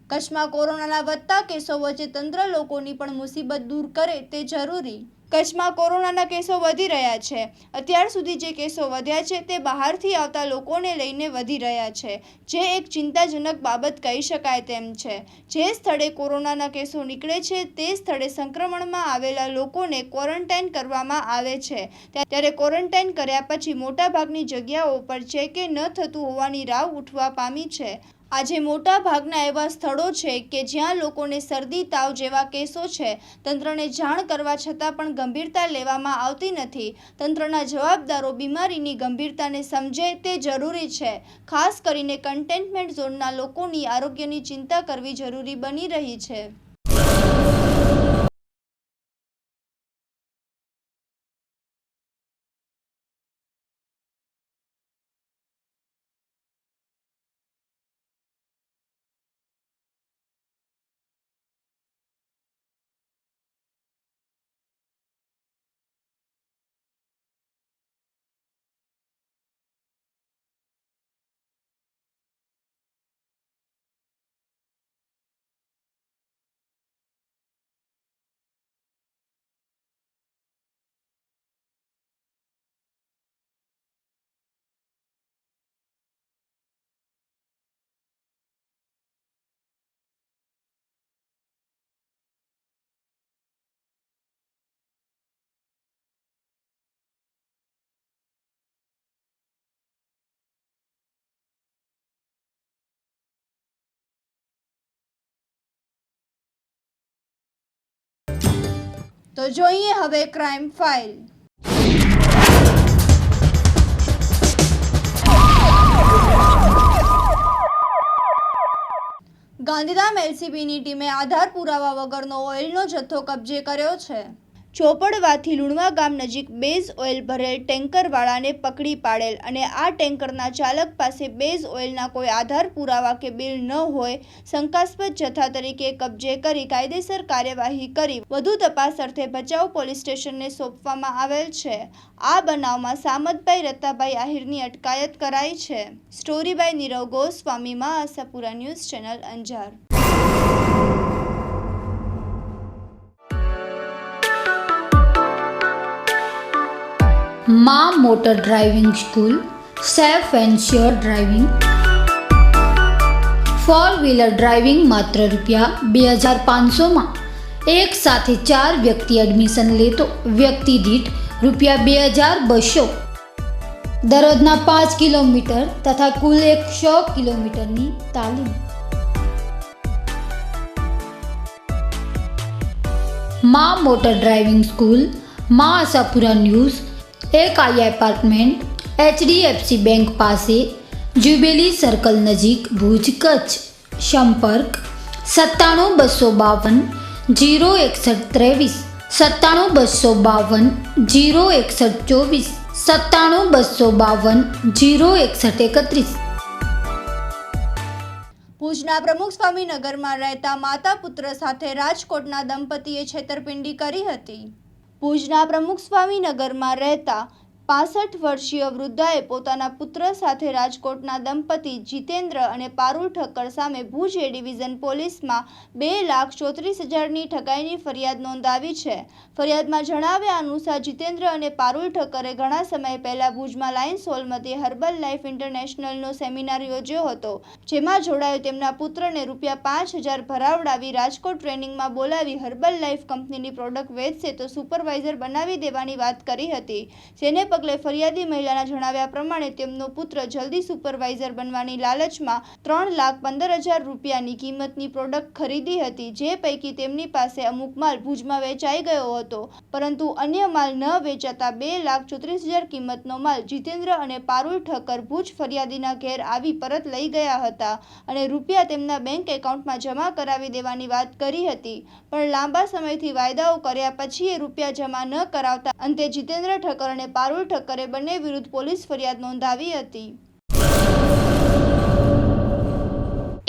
કચ્છમાં કોરોનાના વધતા કેસો વચ્ચે તંત્ર લોકોની પણ મુસીબત દૂર કરે તે જરૂરી. કચ્છમાં કોરોનાના કેસો વધી રહ્યા છે. અત્યાર સુધી જે કેસો વધ્યા છે તે બહારથી આવતા લોકોને લઈને વધી રહ્યા છે, જે એક ચિંતાજનક બાબત કહી શકાય તેમ છે. જે સ્થળે કોરોનાના કેસો નીકળે છે તે સ્થળે સંક્રમણમાં આવેલા લોકોને ક્વોરન્ટાઇન કરવામાં આવે છે. ત્યારે ક્વોરન્ટાઇન કર્યા પછી મોટાભાગની જગ્યાઓ પર ચેક ન થતું હોવાની રાવ ઉઠવા પામી છે. આજે મોટા ભાગના એવા સ્થળો છે કે જ્યાં લોકોને શરદી તાવ જેવા કેસો છે. તંત્રને જાણ કરવા છતાં પણ ગંભીરતા લેવામાં આવતી નથી. તંત્રના જવાબદારો બીમારીની ગંભીરતાને સમજે તે જરૂરી છે. ખાસ કરીને કન્ટેનમેન્ટ ઝોનના લોકોની આરોગ્યની ચિંતા કરવી જરૂરી બની રહી છે. તો જોઈએ હવે ક્રાઇમ ફાઇલ. ગાંધીધામ એલસીબીની ટીમે આધાર પુરાવા વગરનો ઓઇલનો જથ્થો કબજે કર્યો છે. ચોપડવાથી લુણવા ગામ નજીક બેઝ ઓઇલ ભરેલ ટેન્કરવાળાને પકડી પાડેલ અને આ ટેન્કરના ચાલક પાસે બેઝ ઓઇલના કોઈ આધાર પુરાવા કે બિલ ન હોય શંકાસ્પદ જથ્થા તરીકે કબજે કરી કાયદેસર કાર્યવાહી કરી વધુ તપાસ અર્થે ભચાઉ પોલીસ સ્ટેશનને સોંપવામાં આવેલ છે. આ બનાવમાં સામતભાઈ રત્તાભાઈ આહિરની અટકાયત કરાઈ છે. સ્ટોરી બાય નીરવ ગોસ્વામી, માં આશાપુરા ન્યૂઝ ચેનલ, અંજાર. માં motor driving school, safe and sure driving. 4-વ્હીલર driving માત્ર ₹2500માં એક સાથે 4 વ્યક્તિ એડમિશન લેતો વ્યક્તિ દીઠ ₹2200. દરરોજના 5 કિલોમીટર તથા કુલ 100 કિલોમીટરની તાલીમ. માં motor driving school, Maa Ashapura news, એકાઈ એપાર્ટમેન્ટ, HDFC બેંક પાસે, જ્યુબિલી સર્કલ નજીક, ભુજ, કચ્છ. સંપર્ક 97 252 06123, 97 252 06124, 97 252 06131. ભુજના પ્રમુખ સ્વામીનગરમાં રહેતા માતા પુત્ર સાથે રાજકોટના દંપતીએ છેતરપિંડી કરી હતી. ભુજના પ્રમુખ સ્વામીનગરમાં રહેતા 65 વર્ષીય વૃદ્ધાએ પોતાના પુત્ર સાથે રાજકોટના દંપતી જીતેન્દ્ર અને પારુલ ઠક્કર સામે ભુજ એ ડિવિઝન પોલીસમાં 2,34,000ની ઠગાઈની ફરિયાદ નોંધાવી છે. ફરિયાદમાં જણાવ્યા અનુસાર જીતેન્દ્ર અને પારુલ ઠક્કરે ઘણા સમય પહેલા ભુજમાં લાયન્સ હોલમાંથી હર્બલ લાઈફ ઇન્ટરનેશનલનો સેમિનાર યોજ્યો હતો, જેમાં જોડાયો તેમના પુત્રને ₹5,000 ભરાવડાવી રાજકોટ ટ્રેનિંગમાં બોલાવી હર્બલ લાઈફ કંપનીની પ્રોડક્ટ વેચશે તો સુપરવાઇઝર બનાવી દેવાની વાત કરી હતી, જેને પગલે ફરિયાદી મહિલાના જણાવ્યા પ્રમાણે તેમનો પુત્ર જલ્દી સુપરવાઇઝર બનવાની લાલચમાં 3,15,000 રૂપિયાની કિંમતની પ્રોડક્ટ ખરીદી હતી, જે પૈકી તેમની પાસે અમુક માલ ભુજમાં વેચાઈ ગયો હતો, પરંતુ અન્ય માલ ન વેચાતા 2,34,000 કિંમતનો માલ જીતેન્દ્ર અને પારુલ ઠક્કર ભુજ ફરિયાદીના ઘેર આવી પરત લઈ ગયા હતા અને રૂપિયા તેમના બેંક એકાઉન્ટમાં જમા કરાવી દેવાની વાત કરી હતી, પણ લાંબા સમયથી વાયદાઓ કર્યા પછી એ રૂપિયા જમા ન કરાવતા અંતે જીતેન્દ્ર ઠક્કર અને પારુલ ઠક્કરે બંને વિરુદ્ધ પોલીસ ફરિયાદ નોંધાવી હતી.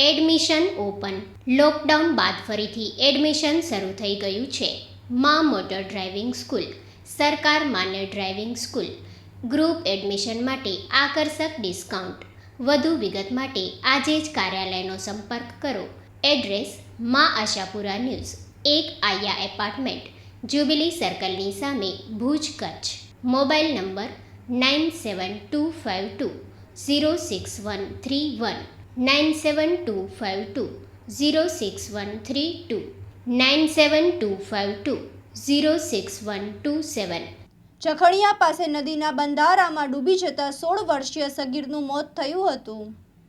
Admission open. લોકડાઉન બાદ ફરીથી એડમિશન શરૂ થઈ ગયું છે. મા મોટર ડ્રાઇવિંગ સ્કૂલ, સરકાર માન્ય ડ્રાઇવિંગ સ્કૂલ. ગ્રુપ એડમિશન માટે આકર્ષક ડિસ્કાઉન્ટ. વધુ વિગત માટે આજે જ કાર્યાલયનો સંપર્ક કરો. એડ્રેસ: મા આશાપુરા ન્યૂઝ, 1 આયા એપાર્ટમેન્ટ, જ્યુબિલી સર્કલની સામે, ભુજ, કચ્છ. Mobile number 9725206131, 9725206132, 9725206127. જખણિયા પાસે નદીના બંધારામાં ડૂબી જતા 16 વર્ષીય સગીરનું મોત થયું હતું.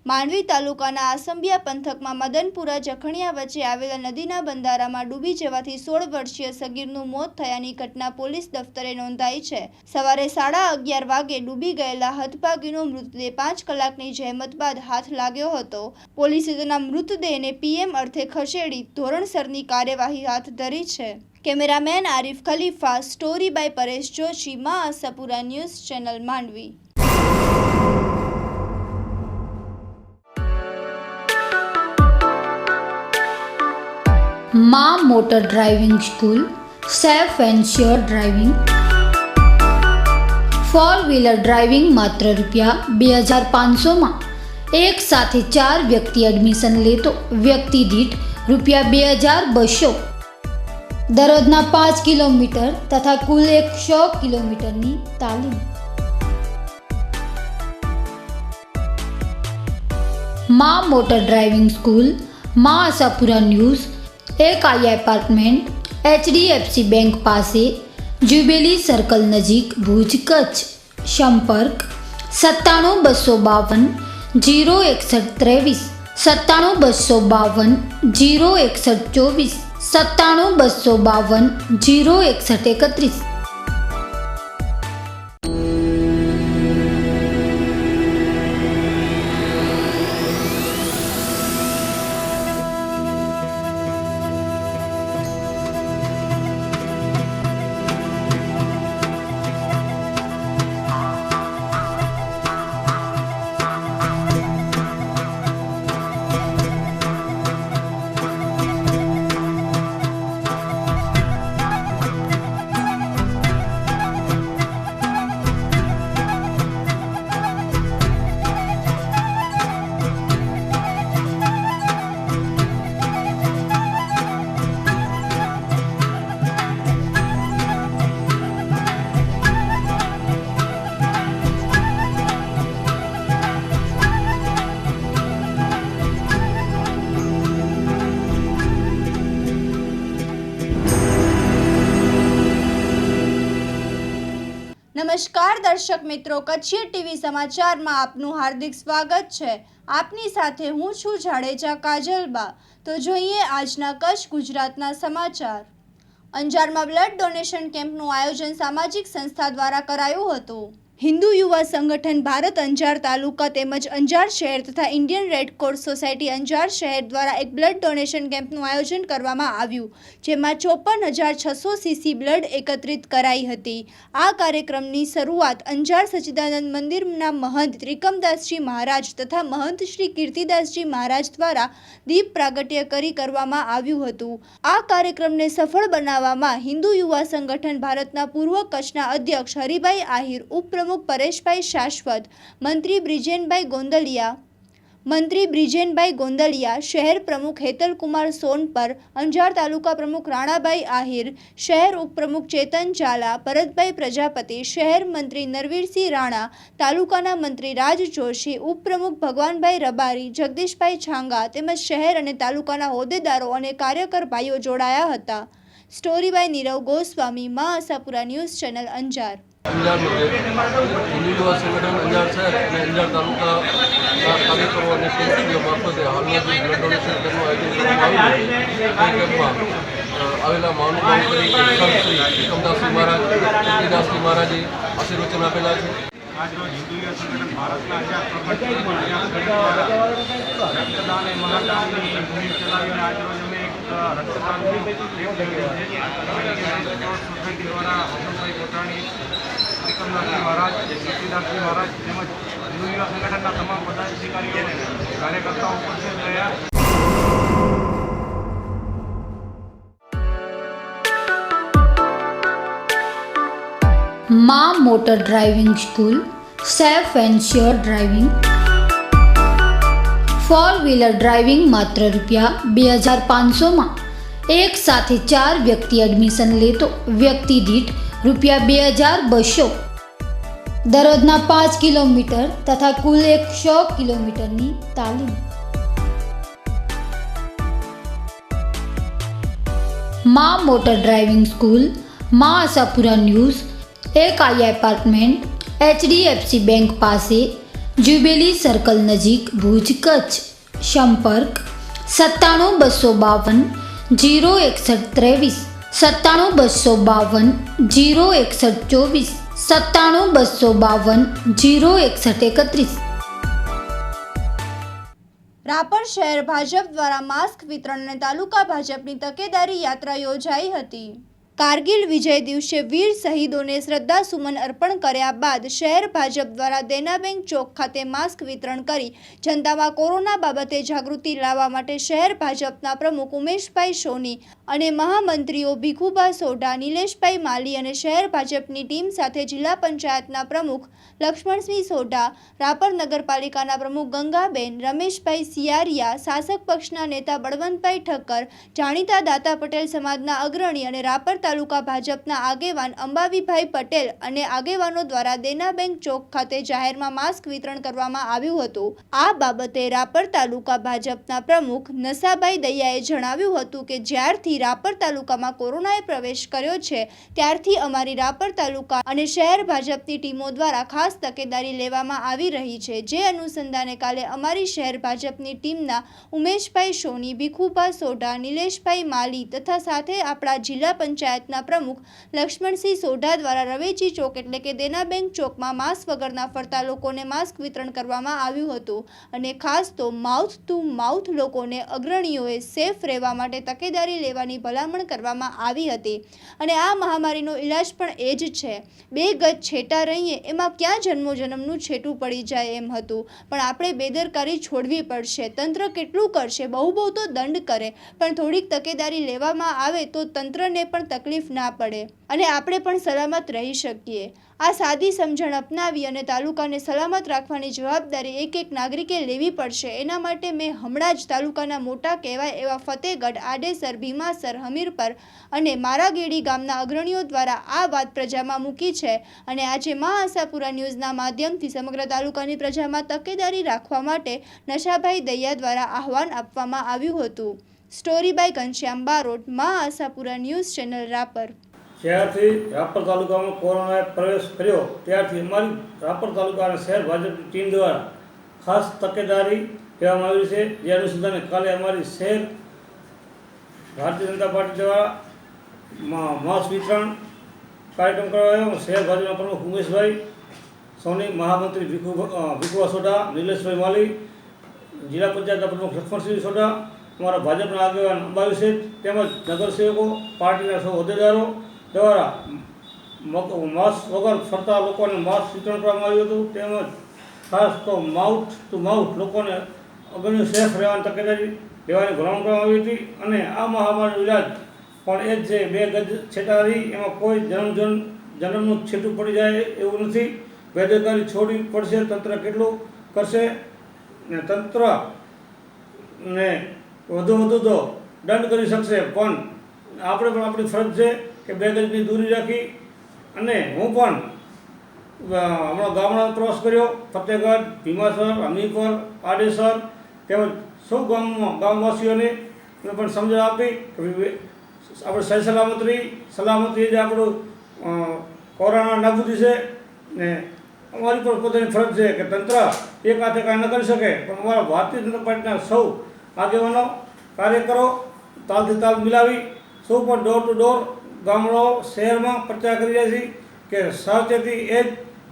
માંડવી તાલુકાના આસંબિયા પંથકમાં મદનપુરા જખણિયા વચ્ચે આવેલા નદીના બંધારામાં ડૂબી જવાથી 16 વર્ષીય સગીરનું મોત થયાની ઘટના પોલીસ દફતરે નોંધાઈ છે. સવારે 11:30 વાગે ડૂબી ગયેલા હતભાગીનો મૃતદેહ 5 કલાકની જહેમત બાદ હાથ લાગ્યો હતો. પોલીસે તેના મૃતદેહને પીએમ અર્થે ખસેડી ધોરણસરની કાર્યવાહી હાથ ધરી છે. Cameraman Arif Khalifa, story by Paresh Joshi, Maa Ashapura news channel, Mandvi. Maa motor driving school, safe and sure driving. 4-વ્હીલર driving માત્ર ₹2,500માં. એક સાથે 4 વ્યક્તિ એડમિશન લેતો વ્યક્તિ દીઠ ₹2,200. દરરોજના 5 કિલોમીટર તથા કુલ 100 કિલોમીટરની તાલીમ. મા મોટર ડ્રાઇવિંગ સ્કૂલ, મા આશાપુરા ન્યૂઝ, 1 આયા એપાર્ટમેન્ટ, HDFC બેંક પાસે, જ્યુબિલી સર્કલ નજીક, ભુજ, કચ્છ. સંપર્ક 97-252-06123, 97-252-06124, 97-252-06131. નમસ્કાર દર્શક મિત્રો, કચ્છી ટીવી સમાચારમાં આપનું હાર્દિક સ્વાગત છે. આપની સાથે હું છું જાડેજા કાજલબા. તો જોઈએ આજના કચ્છ ગુજરાતના સમાચાર. અંજારમાં બ્લડ ડોનેશન કેમ્પનું આયોજન સામાજિક સંસ્થા દ્વારા કરાયું હતું. હિન્દુ યુવા સંગઠન ભારત અંજાર તાલુકા તેમજ અંજાર શહેર તથા Indian red cross society Anjar શહેર દ્વારા એક બ્લડ ડોનેશન કેમ્પનું આયોજન કરવામાં આવ્યું, જેમાં 54,600 સીસી બ્લડ એકત્રિત કરાઈ હતી. આ કાર્યક્રમની શરૂઆત અંજાર સચ્ચિદાનંદ મંદિરના મહંત ત્રિકમદાસજી મહારાજ તથા મહંત શ્રી કીર્તિદાસજી મહારાજ દ્વારા દીપ પ્રાગટ્ય કરી કરવામાં આવ્યું હતું. આ કાર્યક્રમને સફળ બનાવવામાં હિન્દુ યુવા સંગઠન ભારતના પૂર્વ કચ્છના અધ્યક્ષ હરિભાઈ આહિર, ઉપપ્રમુખ પરેશભાઈ શાશ્વત, મંત્રી બ્રિજેનભાઈ ગોંદલિયા, શહેર પ્રમુખ હેતલકુમાર સોનપર, અંજાર તાલુકા પ્રમુખ રાણાભાઈ આહિર, શહેર ઉપપ્રમુખ ચેતન ઝાલા, ભરતભાઈ પ્રજાપતિ, શહેર મંત્રી નરવીરસિંહ રાણા, તાલુકાના મંત્રી રાજ જોશી, ઉપપ્રમુખ ભગવાનભાઈ રબારી, જગદીશભાઈ છાંગા તેમજ શહેર અને તાલુકાના હોદ્દેદારો અને કાર્યકર ભાઈઓ જોડાયા હતા. સ્ટોરી બાય નીરવ ગોસ્વામી, મા આશાપુરા ન્યૂઝ ચેનલ, અંજાર. અંજારનું છે હિન્દુ યુવા સંગઠન અંજાર શહેર અને અંજાર તાલુકાના કાર્યકરો અને સદસ્યો મારફતે હાલમાં જે બ્લડ ડોનેશન કેમ્પનું આયોજન કરવામાં આવ્યું છે એ કેમ્પમાં આવેલા મહાનુભાવ શ્રી એકમદાસજી મહારાજ શક્તિદાસજી મહારાજે આશીર્વચન આપેલા છે. આજરોજ હિન્દુ યુવા સંગઠન ભારતના અંજાર પ્રખંડ રક્તદાન એ મહાદાનની મુહિમ ચલાવી અને આજરોજ અમે એક રક્તદાન સોસાયટી દ્વારા વસંતભાઈ કોટાણી એકમદાસજી મહારાજ શક્તિદાસજી મહારાજ તેમજ હિન્દુ યુવા સંગઠનના તમામ પદાધિકારીઓ કાર્યકર્તાઓ ઉપસ્થિત રહ્યા. Maa motor driving school, safe and sure driving. 4-વ્હીલર driving માત્ર ₹2500માં એક સાથે 4 વ્યક્તિ એડમિશન લેતો વ્યક્તિ દીઠ ₹2200. દરરોજના 5 કિલોમીટર તથા કુલ 100 કિલોમીટરની તાલીમ. માં motor driving school, Maa Ashapura news, એકાઈ એપાર્ટમેન્ટ, HDFC બેંક પાસે, જ્યુબિલી સર્કલ નજીક, ભુજ, કચ્છ. સંપર્ક 97 252 06123, 97 252 06124, 97 252 06131. રાપર શહેર ભાજપ દ્વારા માસ્ક વિતરણ અને તાલુકા ભાજપની તકેદારી યાત્રા યોજાઈ હતી. કારગિલ વિજય દિવસે વીર શહીદોને શ્રદ્ધાસુમન અર્પણ કર્યા બાદ શહેર ભાજપ દ્વારા દેના બેંક ચોક ખાતે માસ્ક વિતરણ કરી જનતામાં કોરોના બાબતે જાગૃતિ લાવવા માટે શહેર ભાજપના પ્રમુખ ઉમેશભાઈ સોની અને મહામંત્રીઓ ભીખુભા સોઢા, નિલેશભાઈ માલી અને શહેર ભાજપની ટીમ સાથે જિલ્લા પંચાયતના પ્રમુખ લક્ષ્મણસિંહ સોઢા, રાપર નગરપાલિકાના પ્રમુખ ગંગાબેન, રમેશભાઈ સિયારિયા, શાસક પક્ષના નેતા બળવંતભાઈ ઠક્કર, જાણીતા દાતા પટેલ સમાજના અગ્રણી અને રાપર તાલુકા ભાજપના આગેવાન અંબાવીભાઈ પટેલ અને આગેવાનો દ્વારા દેના બેંક ચોક ખાતે જાહેરમાં માસ્ક વિતરણ કરવામાં આવ્યું હતું. આ બાબતે રાપર તાલુકા ભાજપના પ્રમુખ નસાભાઈ દૈયાએ જણાવ્યું હતું કે જ્યારથી રાપર તાલુકામાં કોરોનાએ પ્રવેશ કર્યો છે ત્યારથી અમારી રાપર તાલુકા અને શહેર ભાજપની ટીમો દ્વારા ખાસ તકેદારી લેવામાં આવી રહી છે. જે અનુસંધાને કાલે અમારી શહેર ભાજપની ટીમના ઉમેશભાઈ સોની, ભીખુભા સોઢા, નિલેશભાઈ માલી તથા સાથે આપણા જિલ્લા પંચાયતના પ્રમુખ લક્ષ્મણસિંહ સોઢા દ્વારા રવેચી ચોક એટલે કે દેના બેંક ચોકમાં માસ્ક વગરના ફરતા લોકોને માસ્ક વિતરણ કરવામાં આવ્યું હતું અને ખાસ તો માઉથ ટુ માઉથ લોકોને અગ્રણીઓએ સેફ રહેવા માટે તકેદારી લેવાની ભલામણ કરવામાં આવી હતી. અને આ મહામારીનો ઇલાજ પણ એ જ છે. 2 ગજ છેટા રહીએ એમાં ક્યાં જન્મોજન્મનું છેટું પડી જાય એમ હતું. પણ આપણે બેદરકારી છોડવી પડશે. તંત્ર કેટલું કરશે? બહુ તો દંડ કરે, પણ થોડીક તકેદારી લેવામાં આવે તો તંત્રને પણ તકલીફ ના પડે અને આપણે પણ સલામત રહી શકીએ. આ સાદી સમજણ અપનાવી અને તાલુકાને સલામત રાખવાની જવાબદારી એક નાગરિકે લેવી પડશે. એના માટે મેં હમણાં જ તાલુકાના મોટા કહેવાય એવા ફતેહગઢ, આડેસર, ભીમાસર, હમીરપર અને મારાગેડી ગામના અગ્રણીઓ દ્વારા આ વાત પ્રજામાં મૂકી છે અને આજે મા આશાપુરા ન્યૂઝના માધ્યમથી સમગ્ર તાલુકાની પ્રજામાં તકેદારી રાખવા માટે નશાભાઈ દૈયા દ્વારા આહવાન આપવામાં આવ્યું હતું. સ્ટોરી બાય ઘનશ્યામ બારોટ, મા આશાપુરા ન્યૂઝ ચેનલ, રાપર. જ્યારથી રાપર તાલુકામાં કોરોનાએ પ્રવેશ કર્યો ત્યારથી અમારી રાપર તાલુકા અને શહેર ભાજપની ટીમ દ્વારા ખાસ તકેદારી લેવામાં આવી છે. જે અનુસંધાને કાલે અમારી શહેર ભારતીય જનતા પાર્ટી દ્વારા માસ્ક વિતરણ કાર્યક્રમ કરાયો. શહેર ભાજપના પ્રમુખ ઉમેશભાઈ સોની, મહામંત્રી ભીખુભા સોઢા, નિલેશભાઈ માલી, જિલ્લા પંચાયતના પ્રમુખ લક્ષ્મણસિંહ સોઢા, અમારા ભાજપના આગેવાન અંબાવી શેઠ તેમજ નગરસેવકો, પાર્ટીના સૌ હોદ્દેદારો દ્વારા માસ્ક વગર ફરતા લોકોને માસ્ક વિતરણ કરવામાં આવ્યું હતું. તેમજ ખાસ તો માઉથ ટુ માઉથ લોકોને અગ્રણી સેફ રહેવાની તકેદારી લેવાની ભલામણ કરવામાં આવી હતી. અને આ મહામારીનો ઇલાજ પણ એ જ છે. 2 ગજ છેટા રહી એમાં કોઈ જન્મનું છેટું પડી જાય એવું નથી. બેદરકારી છોડવી પડશે. તંત્ર કેટલું કરશે ને તંત્રને વધુ તો દંડ કરી શકશે, પણ આપણે પણ આપણી ફરજ છે કે 2 ગજની દૂરી રાખી. અને હું પણ હમણાં ગામડા પ્રવાસ કર્યો. ફતેહગઢ, ભીમાસર, હમીરપર, આડેસર તેમજ સૌ ગામવાસીઓને મેં પણ સમજણ આપી કે આપણે સહી સલામતી જ આપણું કોરોના નાબૂદી છે ને અમારી પણ પોતાની ફરજ છે કે તંત્ર એક હાથે કાંઈ ન કરી શકે, પણ અમારા ભારતીય જનતા પાર્ટીના સૌ આગેવાનો કાર્યકરો તાલથી તાલ મિલાવી સૌ પણ ડોર ટુ ડોર ગામડાઓ શહેરમાં પ્રચાર કરી રહ્યા છીએ કે સાવચેતી એ જ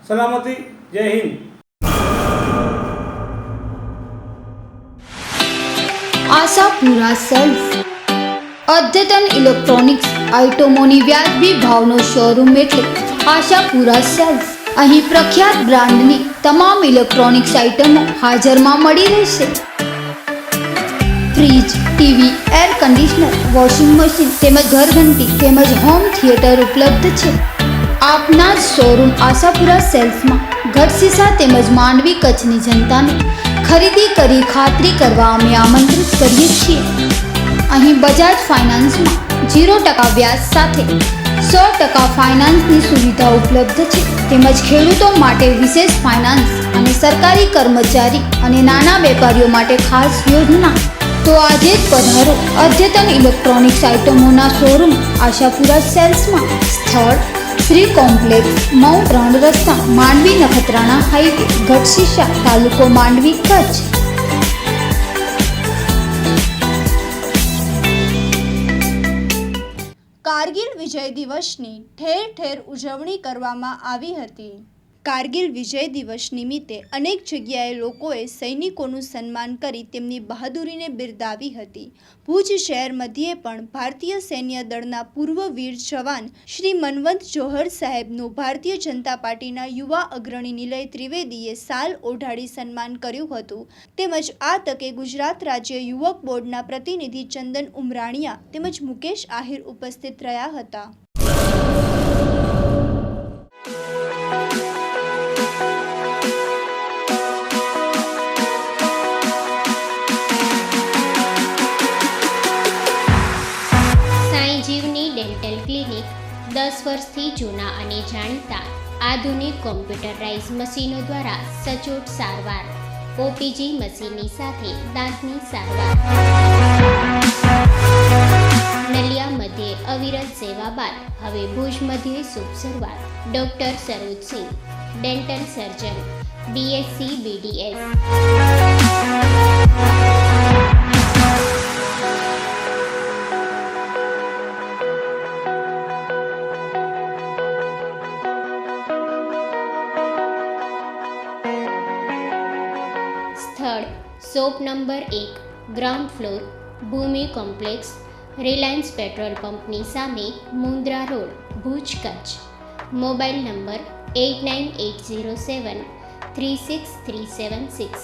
સલામતી. જય હિન્દ. આશાપુરા સેલ્સ અદ્યતન ઇલેક્ટ્રોનિક્સ આઇટમોની વ્યાજબી ભાવનો શોરૂમ એટલે આશાપુરા સેલ્સ. અહીં પ્રખ્યાત બ્રાન્ડની તમામ ઇલેક્ટ્રોનિક્સ આઇટમો હાજરમાં મળી રહેશે. Fridge, TV, air conditioner, washing machine તેમજ ઘરઘંટી તેમજ હોમ થિયેટર ઉપલબ્ધ છે. આપના જ શોરૂમ આશાપુરા સેલ્સમાં ઘર શીશા તેમજ માંડવી કચ્છની જનતાને ખરીદી કરી ખાતરી કરવા અમે આમંત્રિત કરીએ છીએ. અહીં બજાજ ફાઇનાન્સમાં 0% વ્યાજ સાથે 100% ફાઇનાન્સની સુવિધા ઉપલબ્ધ છે. તેમજ ખેડૂતો માટે વિશેષ ફાઇનાન્સ અને સરકારી કર્મચારી અને નાના વેપારીઓ માટે ખાસ યોજના. તો આજે જ પધારો અદ્યતન ઇલેક્ટ્રોનિક્સ આઇટમોના શોરૂમ આશાપુરા સેલ્સમાં. સ્થળ શ્રી કોમ્પ્લેક્સ, માઉન્ટ 3 રસ્તા, માંડવી નખત્રાણા હાઈવે, ગઢશીશા, તાલુકો માંડવી, કચ્છ. કારગિલ વિજય દિવસની ઠેર ઠેર ઉજવણી કરવામાં આવી હતી. કારગિલ વિજય દિવસ નિમિત્તે અનેક જગ્યાએ લોકોએ સૈનિકોનું સન્માન કરી તેમની બહાદુરીને બિરદાવી હતી. ભુજ શહેર મધ્યે પણ ભારતીય સૈન્ય દળના પૂર્વ વીર જવાન શ્રી મનવંત જોહર સાહેબનું ભારતીય જનતા પાર્ટીના યુવા અગ્રણી નિલય ત્રિવેદીએ સાલ ઓઢાડી સન્માન કર્યું હતું. તેમજ આ તકે ગુજરાત રાજ્ય યુવક બોર્ડના પ્રતિનિધિ ચંદન ઉમરાણીયા તેમજ મુકેશ આહિર ઉપસ્થિત રહ્યા હતા. ડેન્ટલ ક્લિનિક 10 વર્ષથી જૂના અને જાણીતા આધુનિક કોમ્પ્યુટરાઇઝ મશીનો દ્વારા સચોટ સારવાર. ઓપીજી મશીનની સાથે દાંતની સારવાર. નલિયા મધ્યે અવિરત સેવા બાદ હવે ભુજ મધ્યે શુભ શરૂઆત. Doctor Sarojsinh, dental surgeon, BSc BDS. સ્થળ shop number 1, ground floor, Bhumi complex, Reliance petrol પંપની સામે, Mundra road, Bhuj, Kutch. Mobile number 8980736376,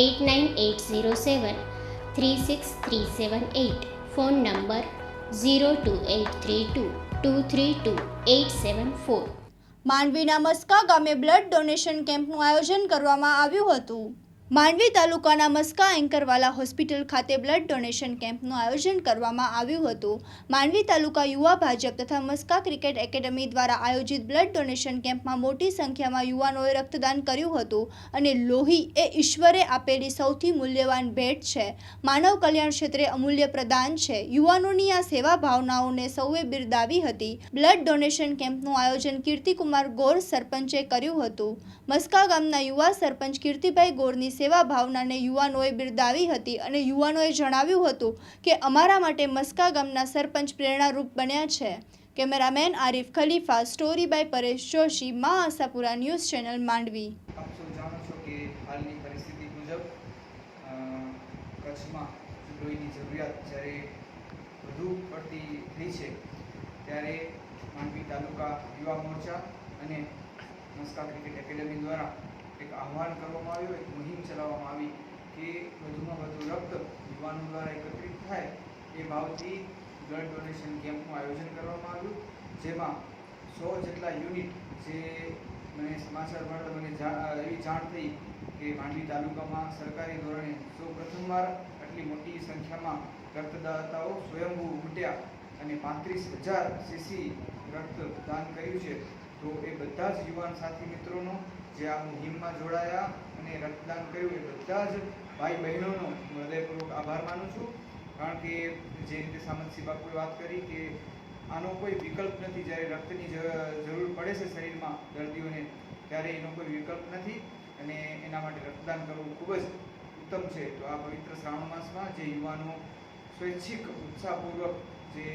8980736378. Phone number 02832232874. માંડવીના મસ્કા ગામે બ્લડ ડોનેશન કેમ્પનું આયોજન કરવામાં આવ્યું હતું. માંડવી તાલુકાના મસ્કા એન્કરવાલા હોસ્પિટલ ખાતે બ્લડ ડોનેશન કેમ્પનું આયોજન કરવામાં આવ્યું હતું. માંડવી તાલુકા યુવા ભાજપ તથા મસ્કા ક્રિકેટ એકેડમી દ્વારા આયોજિત બ્લડ ડોનેશન કેમ્પમાં મોટી સંખ્યામાં યુવાનોએ રક્તદાન કર્યું હતું. અને લોહી એ ઈશ્વરે આપેલી સૌથી મૂલ્યવાન ભેટ છે. માનવ કલ્યાણ ક્ષેત્રે અમૂલ્ય પ્રદાન છે. યુવાનોની આ સેવા ભાવનાઓને સૌએ બિરદાવી હતી. બ્લડ ડોનેશન કેમ્પનું આયોજન કીર્તિકુમાર ગોર સરપંચે કર્યું હતું. મસ્કા ગામના યુવા સરપંચ કીર્તિભાઈ ગોરની સેવા ભાવનાને યુવાનોએ બિરદાવી હતી અને યુવાનોએ જણાવ્યું હતું કે અમારા માટે મસ્કા ગામના સરપંચ પ્રેરણારૂપ બન્યા છે. Cameraman Arif Khalifa, story by Paresh Joshi, Maa Ashapura news channel, Mandvi. આપ સૌ જાણો છો કે હાલની પરિસ્થિતિ મુજબ કચ્છમાં લોહીની જરૂરિયાત જ્યારે વધુ પડતી થઈ છે ત્યારે માંડવી તાલુકા યુવા મોરચા અને મસ્કા ક્રિકેટ એકેડમી દ્વારા એક આહ્વાન કરવામાં આવ્યું, એક મુહિમ ચલાવવામાં આવી કે વધુમાં વધુ રક્ત યુવાનો દ્વારા એકત્રિત થાય એ ભાવથી બ્લડ ડોનેશન કેમ્પનું આયોજન કરવામાં આવ્યું. જેમાં 100 જેટલા યુનિટ, જે મને સમાચાર મળતા મને એવી જાણ થઈ કે માંડવી તાલુકામાં સરકારી ધોરણે સૌ પ્રથમવાર આટલી મોટી સંખ્યામાં રક્તદાતાઓ સ્વયંભૂ ઉમટ્યા અને 35,000 સીસી રક્તદાન કર્યું છે. તો એ બધા જ યુવાન સાથી મિત્રોનો જે આ મુહિમમાં જોડાયા અને રક્તદાન કર્યું એ બધા જ ભાઈ બહેનોનો હૃદયપૂર્વક આભાર માનું છું. કારણ કે જે રીતે સામંતસિંહ બાપુએ વાત કરી કે આનો કોઈ વિકલ્પ નથી. જ્યારે રક્તની જરૂર પડે છે શરીરમાં દર્દીઓને, ત્યારે એનો કોઈ વિકલ્પ નથી અને એના માટે રક્તદાન કરવું ખૂબ જ ઉત્તમ છે. તો આ પવિત્ર શ્રાવણ માસમાં જે યુવાનો સ્વૈચ્છિક ઉત્સાહપૂર્વક જે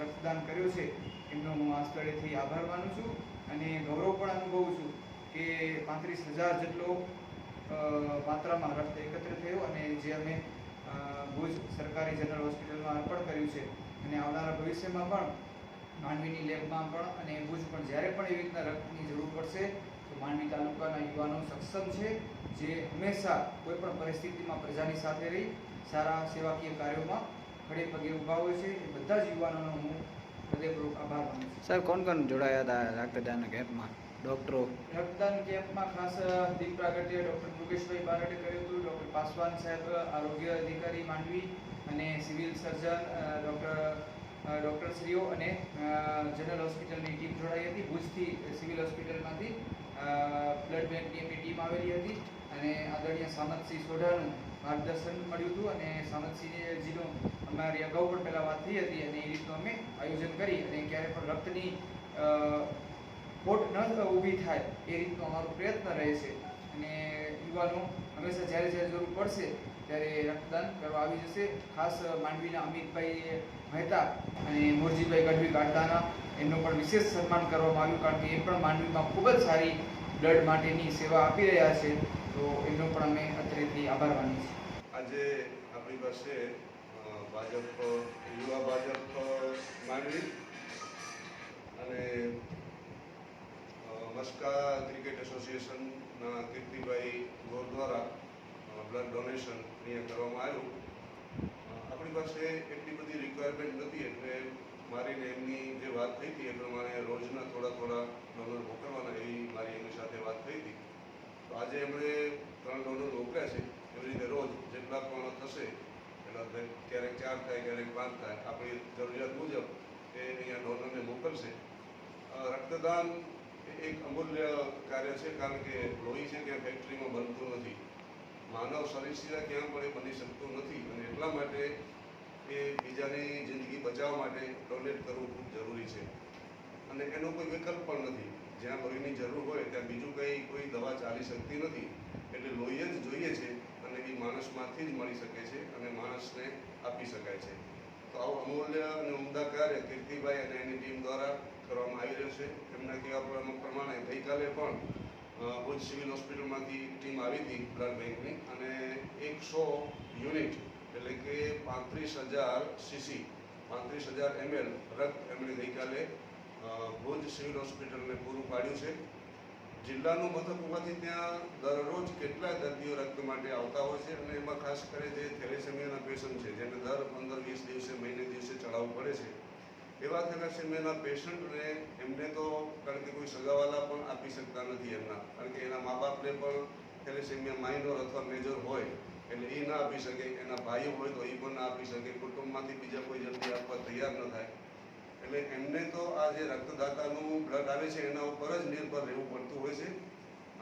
રક્તદાન કર્યું છે એમનો હું આ સ્થળેથી આભાર માનું છું અને ગૌરવ પણ અનુભવું છું કે 35,000 જેટલો માત્રામાં રક્ત એકત્ર થયું અને જે અમે ભુજ સરકારી જનરલ હોસ્પિટલમાં અર્પણ કર્યું છે અને આવનારા ભવિષ્યમાં પણ માંડવીની લેબમાં પણ અને ભુજ પણ જ્યારે પણ એવી રીતના રક્તની જરૂર પડશે તો માંડવી તાલુકાના યુવાનો સક્ષમ છે, જે હંમેશા કોઈ પણ પરિસ્થિતિમાં પ્રજાની સાથે રહી સારા સેવાકીય કાર્યોમાં ખડે પગે ઊભા હોય છે. એ બધા જ યુવાનોનો હું હૃદયપૂર્વક આભાર માનું છું. સાહેબ, કોણ જોડાયા હતા રક્તદાન કેમ્પમાં? ડૉક્ટરો? રક્તદાન કેમ્પમાં ખાસ દીપ પ્રાગટ્ય ડૉક્ટર મુકેશભાઈ બારડે કર્યું હતું, ડૉક્ટર પાસવાન સાહેબ આરોગ્ય અધિકારી માંડવી અને સિવિલ સર્જન ડૉક્ટરશ્રીઓ અને જનરલ હોસ્પિટલની ટીમ જોડાઈ હતી. ભુજથી સિવિલ હોસ્પિટલમાંથી બ્લડ બેંકની એમની ટીમ આવેલી હતી અને આદરણીય સામતસિંહ સોઢાનું માર્ગદર્શન મળ્યું હતું અને સામતસિંહજીનો અમારી અગાઉ પણ પહેલાં વાત થઈ હતી અને એ રીતનું અમે આયોજન કરી અને ક્યારે પણ રક્તની ખોટ ન ઊભી થાય એ રીતનો અમારો પ્રયત્ન રહે છે અને યુવાનો હંમેશા જ્યારે જ્યારે જરૂર પડશે ત્યારે રક્તદાન કરવા આવી જશે. ખાસ માંડવીના અમિતભાઈ મહેતા અને મોરજીભાઈ ગઢવી કાઢતાના એમનો પણ વિશેષ સન્માન કરવામાં આવ્યું, કારણ કે એ પણ માંડવીમાં ખૂબ જ સારી બ્લડ માટેની સેવા આપી રહ્યા છે. તો એમનો પણ અમે અત્રેથી આભાર માનીએ છીએ. આજે આપણી પાસે ભાજપ યુવા ભાજપ માંડવી અને મસ્કા ક્રિકેટ એસોસિએશનના કીર્તિભાઈ ગોર દ્વારા બ્લડ ડોનેશન અહીંયા કરવામાં આવ્યું. આપણી પાસે એટલી બધી રિક્વાયરમેન્ટ નથી એટલે મારીને એમની જે વાત થઈ હતી એ પ્રમાણે રોજના થોડા ડોનર મોકલવાના એવી મારી એમની સાથે વાત થઈ હતી. તો આજે એમણે 3 ડોનર મોકલ્યા છે. એવી રીતે રોજ જેટલા પણ થશે એના ક્યારેક 4 થાય ક્યારેક 5 થાય, આપણી જરૂરિયાત મુજબ એ અહીંયા ડોનરને મોકલશે. રક્તદાન એક અમૂલ્ય કાર્ય છે, કારણ કે લોહી છે કે ફેક્ટરીમાં બનતું નથી, માનવ શરીર સિવાય ક્યાં પણ એ બની શકતું નથી અને એટલા માટે એ બીજાની જિંદગી બચાવવા માટે ડોનેટ કરવું ખૂબ જરૂરી છે અને એનો કોઈ વિકલ્પ પણ નથી. જ્યાં લોહીની જરૂર હોય ત્યાં બીજું કોઈ દવા ચાલી શકતી નથી, એટલે લોહી જ જોઈએ છે અને એ માણસમાંથી જ મળી શકે છે અને માણસને આપી શકાય છે. તો આવું અમૂલ્ય અને ઉમદા કાર્ય કીર્તિભાઈ અને એની ટીમ દ્વારા કરવામાં આવી રહ્યું છે. એમના કહેવા પ્રમાણે ગઈકાલે પણ ભુજ સિવિલ હોસ્પિટલમાંથી ટીમ આવી હતી બ્લડ બેંકની અને 100 યુનિટ એટલે કે 35,000 સીસી 35,000 ml રક્ત એમણે ગઈકાલે ભુજ સિવિલ હોસ્પિટલને પૂરું પાડ્યું છે. જિલ્લાનું મથક હોવાથી ત્યાં દરરોજ કેટલાય દર્દીઓ રક્ત માટે આવતા હોય છે અને એમાં ખાસ કરીને જે થેલેસેમિયાના પેશન્ટ છે જેને દર 15-20 દિવસે મહિને દિવસે ચડાવવું પડે છે, એવા થેલેસેમિયાના પેશન્ટને એમને તો કારણ કે કોઈ સગાવાલા પણ આપી શકતા નથી એમના, કારણ કે એના મા બાપને પણ થેલેસેમિયા માઇનોર અથવા મેજર હોય એટલે એ ના આપી શકે, એના ભાઈઓ હોય તો એ પણ ના આપી શકે, કુટુંબમાંથી બીજા કોઈ જલ્દી આપવા તૈયાર ન થાય. એટલે એમને તો આ જે રક્તદાતાનું બ્લડ આવે છે એના ઉપર જ નિર્ભર રહેવું પડતું હોય છે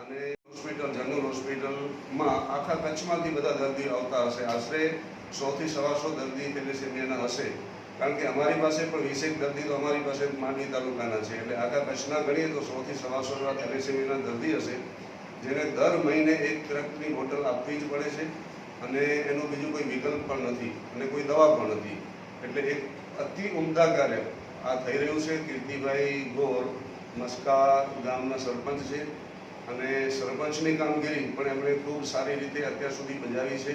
અને હોસ્પિટલ જનરલ હોસ્પિટલમાં આખા કચ્છમાંથી બધા દર્દીઓ આવતા હશે. આશરે 100થી 125 દર્દી થેલેસેમિયાના હશે, કારણ કે અમારી પાસે પણ 20 દર્દી તો અમારી પાસે માંડવી તાલુકાના છે, એટલે આખા કચ્છના ગણીએ તો 100થી 125 થેલેસેમિયાના દર્દી હશે, જેને દર મહિને એક રક્તની બોટલ આપવી જ પડે છે અને એનો બીજું કોઈ વિકલ્પ પણ નથી અને કોઈ દવા પણ નથી. એટલે એક અતિ ઉમદા કાર્ય આ થઈ રહ્યું છે. કીર્તિભાઈ ગોર મસ્કા ગામના સરપંચ છે અને સરપંચની કામગીરી પણ એમણે ખૂબ સારી રીતે અત્યાર સુધી બજાવી છે.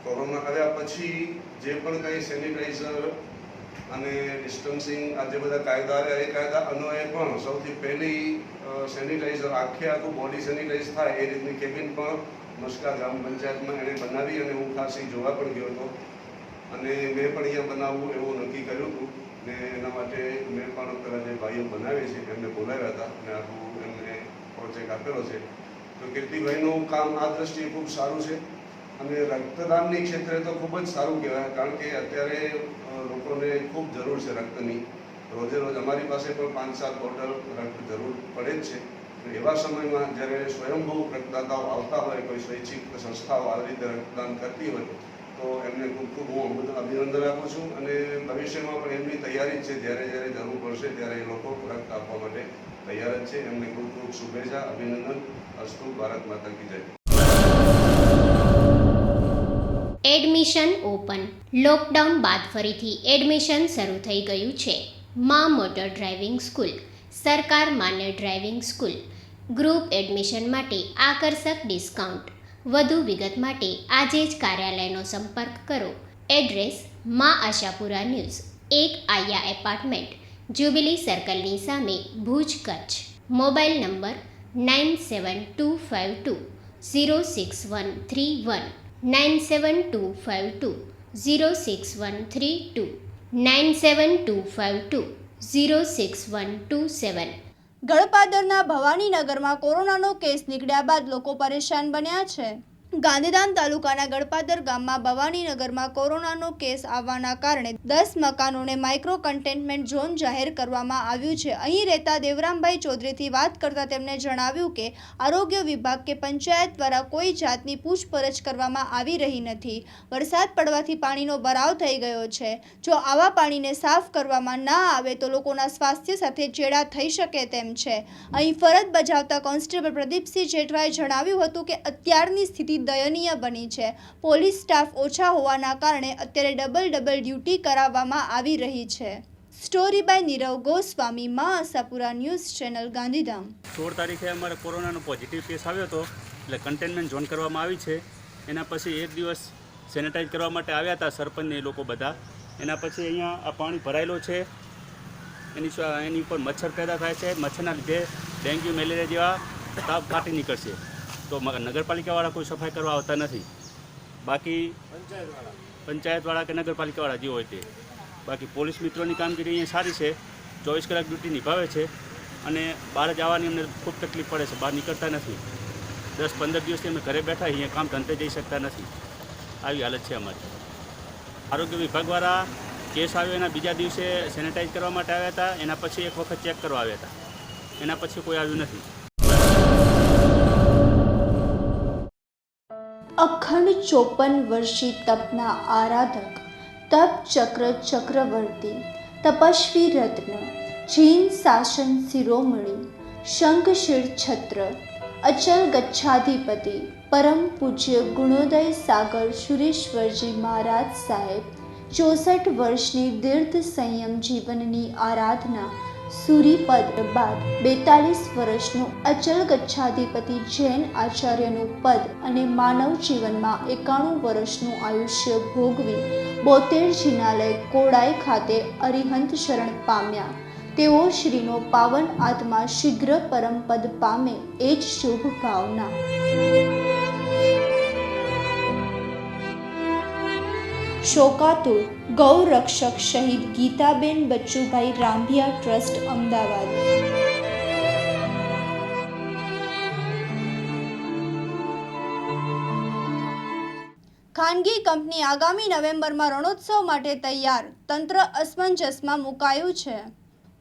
કોરોના આવ્યા પછી જે પણ કંઈ સેનિટાઈઝર અને ડિસ્ટન્સિંગ આ જે બધા કાયદા આવ્યા એ કાયદા અન્વયે પણ સૌથી પહેલી સેનિટાઈઝર આખું બોડી સેનિટાઈઝ થાય એ રીતની કેબિન પણ મસ્કા ગ્રામ પંચાયતમાં એણે બનાવી અને હું ખાસ એ જોવા પણ ગયો હતો અને મેં પણ અહીંયા બનાવવું એવું નક્કી કર્યું હતું ને એના માટે મેં પણ પેલા જે ભાઈઓ બનાવે છે એમને બોલાવ્યા હતા અને આખું એમને પ્રોજેક્ટ આપેલો છે. તો કીર્તિભાઈનું કામ આ દ્રષ્ટિએ ખૂબ સારું છે અને રક્તદાનની ક્ષેત્રે તો ખૂબ જ સારું કહેવાય, કારણ કે અત્યારે લોકોને ખૂબ જરૂર છે રક્તની. રોજે રોજ અમારી પાસે પણ 5-7 બોટલ રક્ત જરૂર પડે જ છે. એવા સમયમાં જ્યારે સ્વયંભૂ રક્તદાતાઓ આવતા હોય, કોઈ સ્વૈચ્છિક સંસ્થાઓ આવી રીતે રક્તદાન કરતી હોય તો તો એમને ખૂબ ખૂબ હું અભિનંદન આપું છું અને ભવિષ્યમાં પણ એમની તૈયારી જ છે. જ્યારે જ્યારે જરૂર પડશે ત્યારે એ લોકો ખોરાક આપવા માટે તૈયાર જ છે. એમને ખૂબ ખૂબ શુભેચ્છા, અભિનંદન. અસ્તુ. ભારત માતા કી જય. Admission open. લોકડાઉન બાદ ફરીથી એડમિશન શરૂ થઈ ગયું છે. મા મોટર ડ્રાઇવિંગ સ્કૂલ સરકાર માન્ય ડ્રાઇવિંગ સ્કૂલ. ગ્રુપ એડમિશન માટે આકર્ષક ડિસ્કાઉન્ટ. વધુ વિગત માટે આજે જ કાર્યાલયનો સંપર્ક કરો. એડ્રેસ: મા આશાપુરા ન્યૂઝ, 1 આયા એપાર્ટમેન્ટ, જ્યુબિલી સર્કલની સામે, ભુજ, કચ્છ. Mobile number 9725206131, 9725206132, 9725206127. ગળપાદરના ભવાનીનગરમાં કોરોનાનો કેસ નીકળ્યા બાદ લોકો પરેશાન બન્યા છે. ગાંધીધામ તાલુકાના ગળપાદર ગામમાં ભવાનીનગરમાં કોરોનાનો કેસ આવવાના કારણે 10 મકાનોને માઇક્રો કન્ટેનમેન્ટ ઝોન જાહેર કરવામાં આવ્યું છે. અહીં રહેતા દેવરામભાઈ ચૌધરીથી વાત કરતા તેમણે જણાવ્યું કે આરોગ્ય વિભાગ કે પંચાયત દ્વારા કોઈ જાતની પૂછપરછ કરવામાં આવી રહી નથી. વરસાદ પડવાથી પાણીનો ભરાવ થઈ ગયો છે. જો આવા પાણીને સાફ કરવામાં ના આવે તો લોકોના સ્વાસ્થ્ય સાથે ચેડા થઈ શકે તેમ છે. અહીં ફરજ બજાવતા કોન્સ્ટેબલ પ્રદીપસિંહ જેઠવાએ જણાવ્યું હતું કે અત્યારની સ્થિતિ દયનીય બની છે. પોલીસ સ્ટાફ ઓછા હોવાના કારણે અત્યારે ડબલ ડ્યુટી કરાવવામાં આવી રહી છે. સ્ટોરી બાય નીરવ ગોસ્વામી, મા આશાપુરા ન્યૂઝ ચેનલ, ગાંધીધામ. 16 તારીખે અમારે કોરોનાનો પોઝિટિવ કેસ આવ્યો હતો એટલે કન્ટેનમેન્ટ ઝોન કરવામાં આવી છે. એના પછી એક દિવસ સેનેટાઈઝ કરવા માટે આવ્યા હતા સરપંચને એ લોકો બધા. એના પછી અહીંયા આ પાણી ભરાયેલો છે. એની ઉપર મચ્છર પેદા થાય છે. મચ્છરના લીધે ડેન્ગ્યુ, મેલેરિયા જેવા તાવ ફાટી નીકળશે. તો નગરપાલિકાવાળા કોઈ સફાઈ કરવા આવતા નથી. બાકી પંચાયતવાળા કે નગરપાલિકાવાળા જે હોય તે. બાકી પોલીસ મિત્રોની કામગીરી અહીંયા સારી છે. 24 કલાક ડ્યુટી નિભાવે છે અને બહાર જવાની અમને ખૂબ તકલીફ પડે છે. બહાર નીકળતા નથી. 10-15 દિવસથી અમે ઘરે બેઠા અહીંયા કામ ધંધે જઈ શકતા નથી. આવી હાલત છે અમારી. આરોગ્ય વિભાગવાળા કેસ આવ્યો એના બીજા દિવસે સેનેટાઈઝ કરવા માટે આવ્યા હતા. એના પછી એક વખત ચેક કરવા આવ્યા હતા. એના પછી કોઈ આવ્યું નથી. અખંડ 54 વર્ષી તપના આરાધક, તપ ચક્ર ચક્રવર્તી, તપસ્વી રત્ન, જૈન શાસન શિરોમણી, શંખશીર છત્ર, અચલ ગચ્છાધિપતિ, પરમ પૂજ્ય ગુણોદય સાગર સુરેશ્વરજી મહારાજ સાહેબ 64 વર્ષની દીર્ઘ સંયમ જીવનની આરાધના સૂરીપદ બાદ 42 વર્ષનું અચલ ગચ્છાધિપતિ જૈન આચાર્યનું પદ અને માનવ જીવનમાં 91 વર્ષનું આયુષ્ય ભોગવી 72 જિનાલય કોડાઈ ખાતે અરિહંત શરણ પામ્યા. તેઓ શ્રીનો પાવન આત્મા શીઘ્ર પરમ પદ પામે એ જ શુભ ભાવના. શોકાતુર ગૌરક્ષક શહીદ ગીતાબેન બચ્ચુભાઈ રાંભિયા ટ્રસ્ટ, અમદાવાદ. ખાનગી કંપની આગામી નવેમ્બરમાં રણોત્સવ માટે તૈયાર. તંત્ર અસમંજસમાં મુકાયું છે.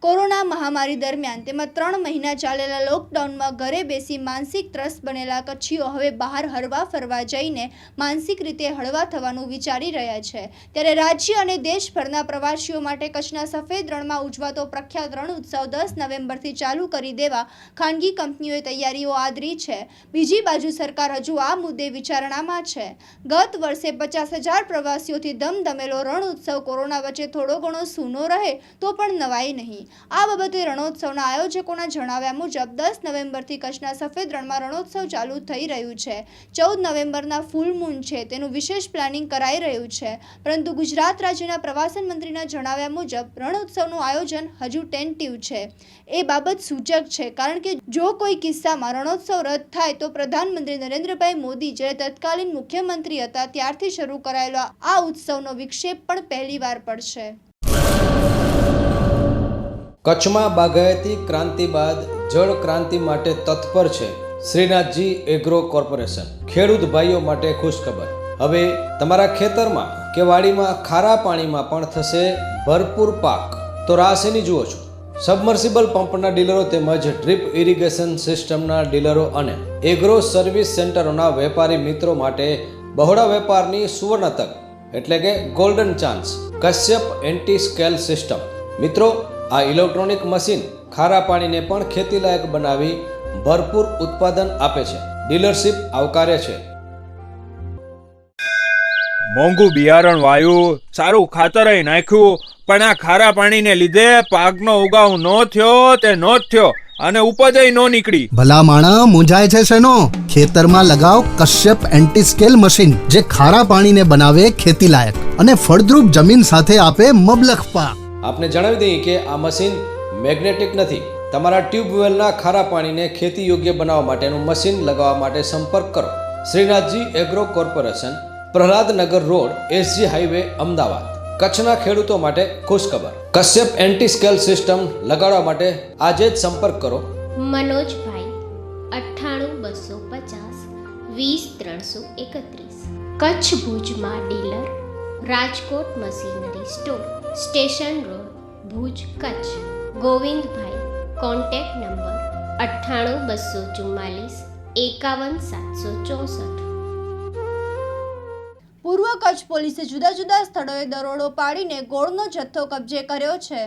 કોરોના મહામારી દરમિયાન તેમાં 3 મહિના ચાલેલા લોકડાઉનમાં ઘરે બેસી માનસિક ત્રસ્ત બનેલા કચ્છીઓ હવે બહાર હરવા ફરવા જઈને માનસિક રીતે હળવા થવાનું વિચારી રહ્યા છે. ત્યારે રાજ્ય અને દેશભરના પ્રવાસીઓ માટે કચ્છના સફેદ રણમાં ઉજવાતો પ્રખ્યાત રણ ઉત્સવ 10 નવેમ્બરથી ચાલુ કરી દેવા ખાનગી કંપનીઓએ તૈયારીઓ આદરી છે. બીજી બાજુ સરકાર હજુ આ મુદ્દે વિચારણામાં છે. ગત વર્ષે 50,000 પ્રવાસીઓથી ધમધમેલો રણ ઉત્સવ કોરોના વચ્ચે થોડો ઘણો સૂનો રહે તો પણ નવાઈ નહીં. આ બાબતે રણોત્સવના આયોજકોના જણાવ્યા મુજબ 10 નવેમ્બરથી કચ્છના સફેદ રણમાં રણોત્સવ ચાલુ થઈ રહ્યું છે. 14 નવેમ્બરના ફૂલ મૂન છે તેનું વિશેષ પ્લાનિંગ કરાઈ રહ્યું છે. પરંતુ ગુજરાત રાજ્યના પ્રવાસન મંત્રીના જણાવ્યા મુજબ રણોત્સવનું આયોજન હજુ ટેન્ટિવ છે. એ બાબત સૂચક છે કારણ કે જો કોઈ કિસ્સામાં રણોત્સવ રદ થાય તો પ્રધાનમંત્રી નરેન્દ્રભાઈ મોદી જ્યારે તત્કાલીન મુખ્યમંત્રી હતા ત્યારથી શરૂ કરાયેલો આ ઉત્સવનો વિક્ષેપ પણ પહેલીવાર પડશે. કચ્છમાં બાગાયતી ક્રાંતિ બાદ જળ ક્રાંતિ માટે તત્પર છે શ્રીનાથજી એગ્રો કોર્પોરેશન. ખેડૂત ભાઈઓ માટે ખુશખબર. હવે તમારા ખેતરમાં કે વાડીમાં ખારા પાણીમાં પણ થશે ભરપૂર પાક. તો રાહ શેની જુઓ છો? સબમર્સિબલ પંપના ડીલરો તેમજ ડ્રીપ ઇરિગેશન સિસ્ટમના ડીલરો અને એગ્રો સર્વિસ સેન્ટરોના વેપારી મિત્રો માટે બહોળા વેપારની સુવર્ણ તક. એટલે કે golden chance Kashyap anti scale system. મિત્રો, આ ઇલેક્ટ્રોનિક મશીન ખારા પાણીને પણ ખેતીલાયક બનાવી ભરપૂર ઉત્પાદન આપે છે. ડીલરશીપ આવકારે છે. મોંઘું બિયારણ વાયું, સારું ખાતર નાખ્યું, પણ આ ખારા પાણીને લીધે પાકનો ઉગાવ નો થયો તે નો જ થયો અને ઉપજ નો નીકળી. ભલા માણા મૂંઝાય છે શેનો? ખેતરમાં લગાવ કશ્યપ એન્ટી સ્કેલ મશીન, જે ખારા પાણીને બનાવે ખેતી લાયક અને ફળદ્રુપ જમીન સાથે આપે મબલખ પાક. આપને જણાવી દઈએ કે આ મશીન મેગ્નેટિક નથી. તમારા ટ્યુબવેલના ખારા પાણીને ખેતી યોગ્ય બનાવવા માટેનું મશીન લગાવવા માટે સંપર્ક કરો. Shrinathji agro corporation, Prahlad Nagar road, SG highway, Ahmedabad. કચ્છના ખેડૂતો માટે ખુશખબર. કશ્યપ એન્ટી સ્કેલ સિસ્ટમ લગાડવા માટે આજે જ સંપર્ક કરો. મનોજભાઈ 98 250 20 331. કચ્છ ભુજમાં dealer, Rajkot machinery store, station road, Bhuj, Kutch. Govindbhai, contact number 98 244 51 764. પૂર્વ કચ્છ પોલીસે જુદા જુદા સ્થળોએ દરોડો પાડીને ગોળનો જથ્થો કબજે કર્યો છે.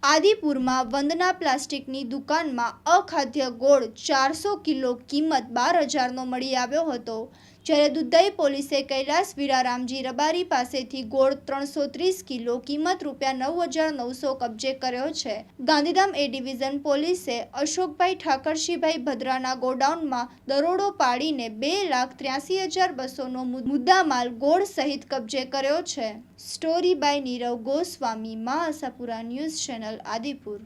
આદિપુરમાં વંદના પ્લાસ્ટિકની દુકાનમાં અખાદ્ય ગોળ 400 કિલો કિંમત 12,000નો મળી આવ્યો હતો. જ્યારે દુધઈ પોલીસે કૈલાસ વીરારામજી રબારી પાસેથી ગોળ 330 કિલો કિંમત ₹9,900 કબજે કર્યો છે. ગાંધીધામ એ ડિવિઝન પોલીસે અશોકભાઈ ઠાકરશીભાઈ ભદ્રાના ગોડાઉનમાં દરોડો પાડીને 2,83,200નો મુદ્દામાલ ગોળ સહિત કબજે કર્યો છે. સ્ટોરી બાય નીરવ ગોસ્વામી, મા Ashapura news channel, Adipur.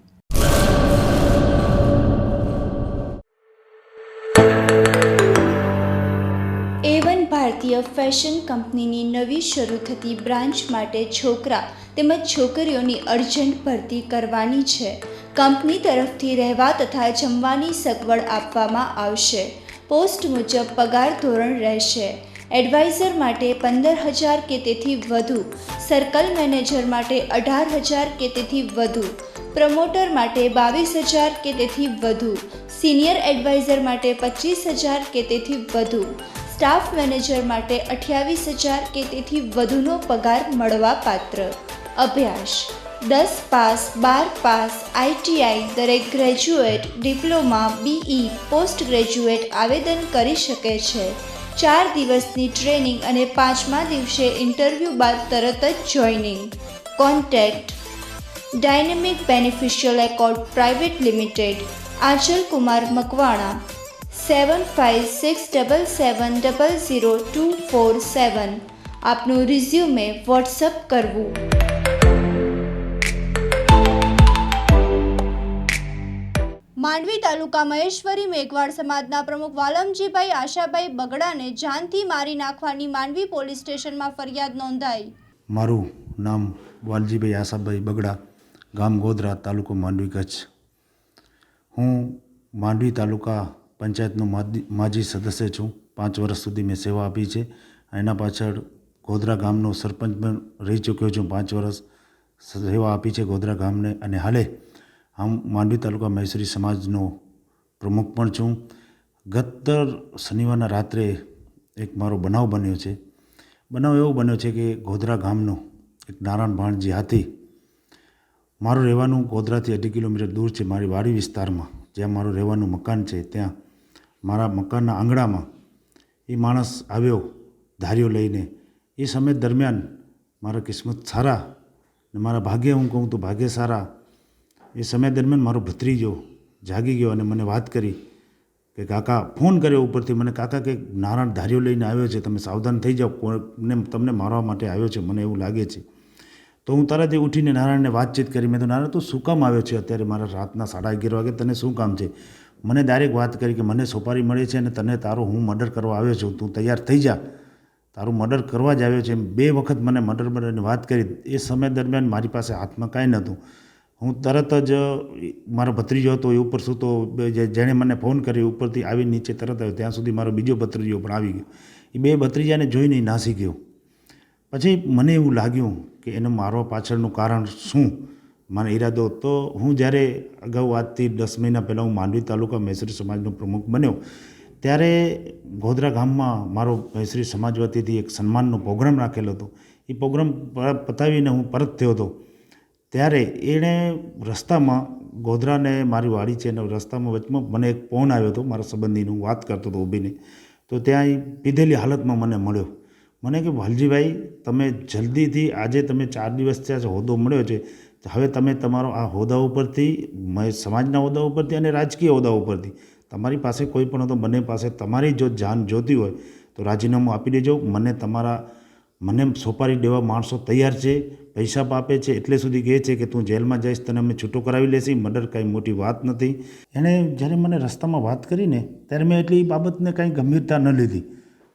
A1 ભારતીય ફેશન કંપનીની નવી શરૂ થતી બ્રાન્ચ માટે છોકરા તેમજ છોકરીઓની અર્જન્ટ ભરતી કરવાની છે. કંપની તરફથી રહેવા તથા જમવાની સગવડ આપવામાં આવશે. પોસ્ટ મુજબ પગાર ધોરણ રહેશે. એડવાઇઝર માટે 15,000 કે તેથી વધુ, સર્કલ મેનેજર માટે 18,000 કે તેથી વધુ, પ્રમોટર માટે 22,000 કે તેથી વધુ, સિનિયર એડવાઇઝર માટે 25,000 કે તેથી વધુ, સ્ટાફ મેનેજર માટે 28,000 કે તેથી વધુનો પગાર મળવા પાત્ર. અભ્યાસ: 10 પાસ, 12 પાસ, ITI. દરેક graduate, diploma, BE, post graduate આવેદન કરી શકે છે. 4 દિવસની ટ્રેનિંગ અને 5મા દિવસે ઇન્ટરવ્યૂ બાદ તરત જ joining. Contact: dynamic beneficial accord private limited, Aanchal Kumar Makwana, 7567700247. આપનું રિઝ્યુમે વોટ્સઅપ કરવું. માંડવી તાલુકા મહેશ્વરી મેઘવાડ સમાજના પ્રમુખ વાલમજીભાઈ આશાભાઈ બગડાને જાનથી મારી નાખવાની માંડવી પોલીસ સ્ટેશનમાં ફરિયાદ નોંધાઈ. મારું નામ વાલજીભાઈ આશાભાઈ બગડા, ગામ ગોધરા, તાલુકો માંડવી, કચ્છ. હું માંડવી તાલુકા પંચાયતનો માજી સદસ્ય છું. 5 વર્ષ સુધી મેં સેવા આપી છે. એના પાછળ ગોધરા ગામનો સરપંચ પણ રહી ચૂક્યો છું. 5 વર્ષ સેવા આપી છે ગોધરા ગામને. અને હાલે હું માંડવી તાલુકા મહેશ્વરી સમાજનો પ્રમુખ પણ છું. ગત શનિવારના રાત્રે એક મારો બનાવ બન્યો છે. બનાવ એવો બન્યો છે કે ગોધરા ગામનો એક નારાયણ ભાણજી હાથી, મારું રહેવાનું ગોધરાથી 2.5 કિલોમીટર દૂર છે, મારી વાડી વિસ્તારમાં જ્યાં મારું રહેવાનું મકાન છે, ત્યાં મારા મકાનના આંગણામાં એ માણસ આવ્યો ધાર્યો લઈને. એ સમય દરમિયાન મારા કિસ્મત સારા ને મારા ભાગ્ય, હું કહું તો ભાગ્ય સારા, એ સમય દરમિયાન મારો ભત્રીજો જાગી ગયો અને મને વાત કરી કે કાકા, ફોન કર્યો ઉપરથી મને, કાકા કે નારાયણ ધાર્યો લઈને આવ્યો છે, તમે સાવધાન થઈ જાઓ, કોઈને તમને મારવા માટે આવ્યો છે, મને એવું લાગે છે. તો હું તરત જ ઉઠીને નારાયણને વાતચીત કરી. મેં તો નારાયણ તું શું કામ આવ્યો છે અત્યારે મારા રાતના 11:30 વાગે, તને શું કામ છે? મને ડાયરેક્ટ વાત કરી કે મને સોપારી મળી છે અને તને હું મર્ડર કરવા આવ્યો છું, તું તૈયાર થઈ જા, તારું મર્ડર કરવા જ આવ્યો છે. 2 વખત મને મર્ડરની વાત કરી. એ સમય દરમિયાન મારી પાસે હાથમાં કાંઈ નહોતું. હું તરત જ, મારો ભત્રીજો હતો એ ઉપર સૂતો, જેણે મને ફોન કર્યો ઉપરથી આવી નીચે તરત આવ્યો. ત્યાં સુધી મારો બીજો ભત્રીજો પણ આવી ગયો. એ 2 ભત્રીજાને જોઈને નાસી ગયો. પછી મને એવું લાગ્યું કે એને મારવા પાછળનું કારણ શું, મારો ઈરાદો. તો હું જ્યારે અગાઉ આજથી 10 મહિના પહેલાં હું માંડવી તાલુકા મહેશ્વરી સમાજનો પ્રમુખ બન્યો, ત્યારે ગોધરા ગામમાં મારો મહેશ્વરી સમાજ વતીથી એક સન્માનનો પ્રોગ્રામ રાખેલો હતો. એ પ્રોગ્રામ પતાવીને હું પરત થયો હતો ત્યારે એણે રસ્તામાં ગોધરાને મારી વાડી છે અને રસ્તામાં વચમાં મને એક ફોન આવ્યો હતો મારા સંબંધીનો, વાત કરતો હતો ઊભીને. તો ત્યાં એ પીધેલી હાલતમાં મને મળ્યો. મને કે વાલજીભાઈ, તમે જલ્દીથી આજે તમે 4 દિવસ થયા છે, હોદ્દો મળ્યો છે, હવે તમે તમારો આ હોદ્દા ઉપરથી, સમાજના હોદ્દા ઉપરથી અને રાજકીય હોદ્દા ઉપરથી તમારી પાસે કોઈ પણ હતો, બંને પાસે તમારી જો જાન જોતી હોય તો રાજીનામું આપી દેજો. મને સોપારી દેવા માણસો તૈયાર છે, પૈસા આપે છે, એટલે સુધી કહે છે કે તું જેલમાં જઈશ, તને અમે છૂટો કરાવી લેશી, મર્ડર કાંઈ મોટી વાત નથી. એણે જ્યારે મને રસ્તામાં વાત કરીને ત્યારે મેં એટલી બાબતને કાંઈ ગંભીરતા ન લીધી.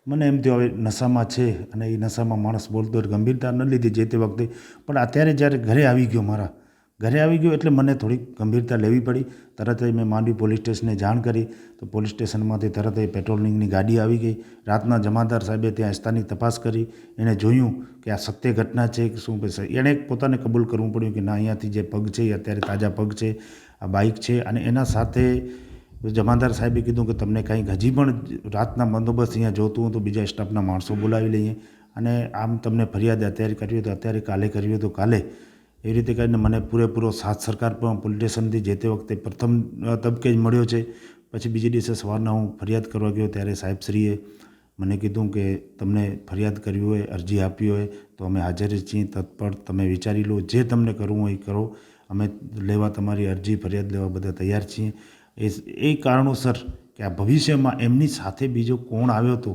મને એમ થયું હવે નશામાં છે અને એ નશામાં માણસ બોલતો હોય, ગંભીરતા ન લીધી જે તે વખતે. પણ અત્યારે જ્યારે ઘરે આવી ગયો એટલે મને થોડીક ગંભીરતા લેવી પડી. તરત જ મેં માંડવી પોલીસ સ્ટેશને જાણ કરી તો પોલીસ સ્ટેશનમાંથી તરત જ પેટ્રોલિંગની ગાડી આવી ગઈ. રાતના જમાદાર સાહેબે ત્યાં સ્થાનિક તપાસ કરી. એણે જોયું કે આ સત્ય ઘટના છે કે શું. એણે પોતાને કબૂલ કરવું પડ્યું કે ના, અહીંયાથી જે પગ છે એ અત્યારે તાજા પગ છે, આ બાઇક છે. અને એના સાથે જમાદાર સાહેબે કીધું કે તમને કાંઈક હજી પણ રાતના બંદોબસ્ત અહીંયા જોતું હોય તો બીજા સ્ટાફના માણસો બોલાવી લઈએ, અને આમ તમને ફરિયાદ અત્યારે કરવી હોય તો અત્યારે, કાલે કરવી હોય તો કાલે. એવી રીતે કરીને મને પૂરેપૂરો સાથ સરકાર પણ પોલીસ સ્ટેશનથી જે તે વખતે પ્રથમ તબકે જ મળ્યો છે. પછી બીજે દિવસે સવારના હું ફરિયાદ કરવા ગયો ત્યારે સાહેબશ્રીએ મને કીધું કે તમને ફરિયાદ કરવી હોય, અરજી આપવી હોય તો અમે હાજર છીએ, તત્પર, તમે વિચારી લો, જે તમને કરવું હોય એ કરો, અમે લેવા તમારી અરજી ફરિયાદ લેવા બધા તૈયાર છીએ. એ કારણોસર કે આ ભવિષ્યમાં એમની સાથે બીજો કોણ આવ્યો હતો,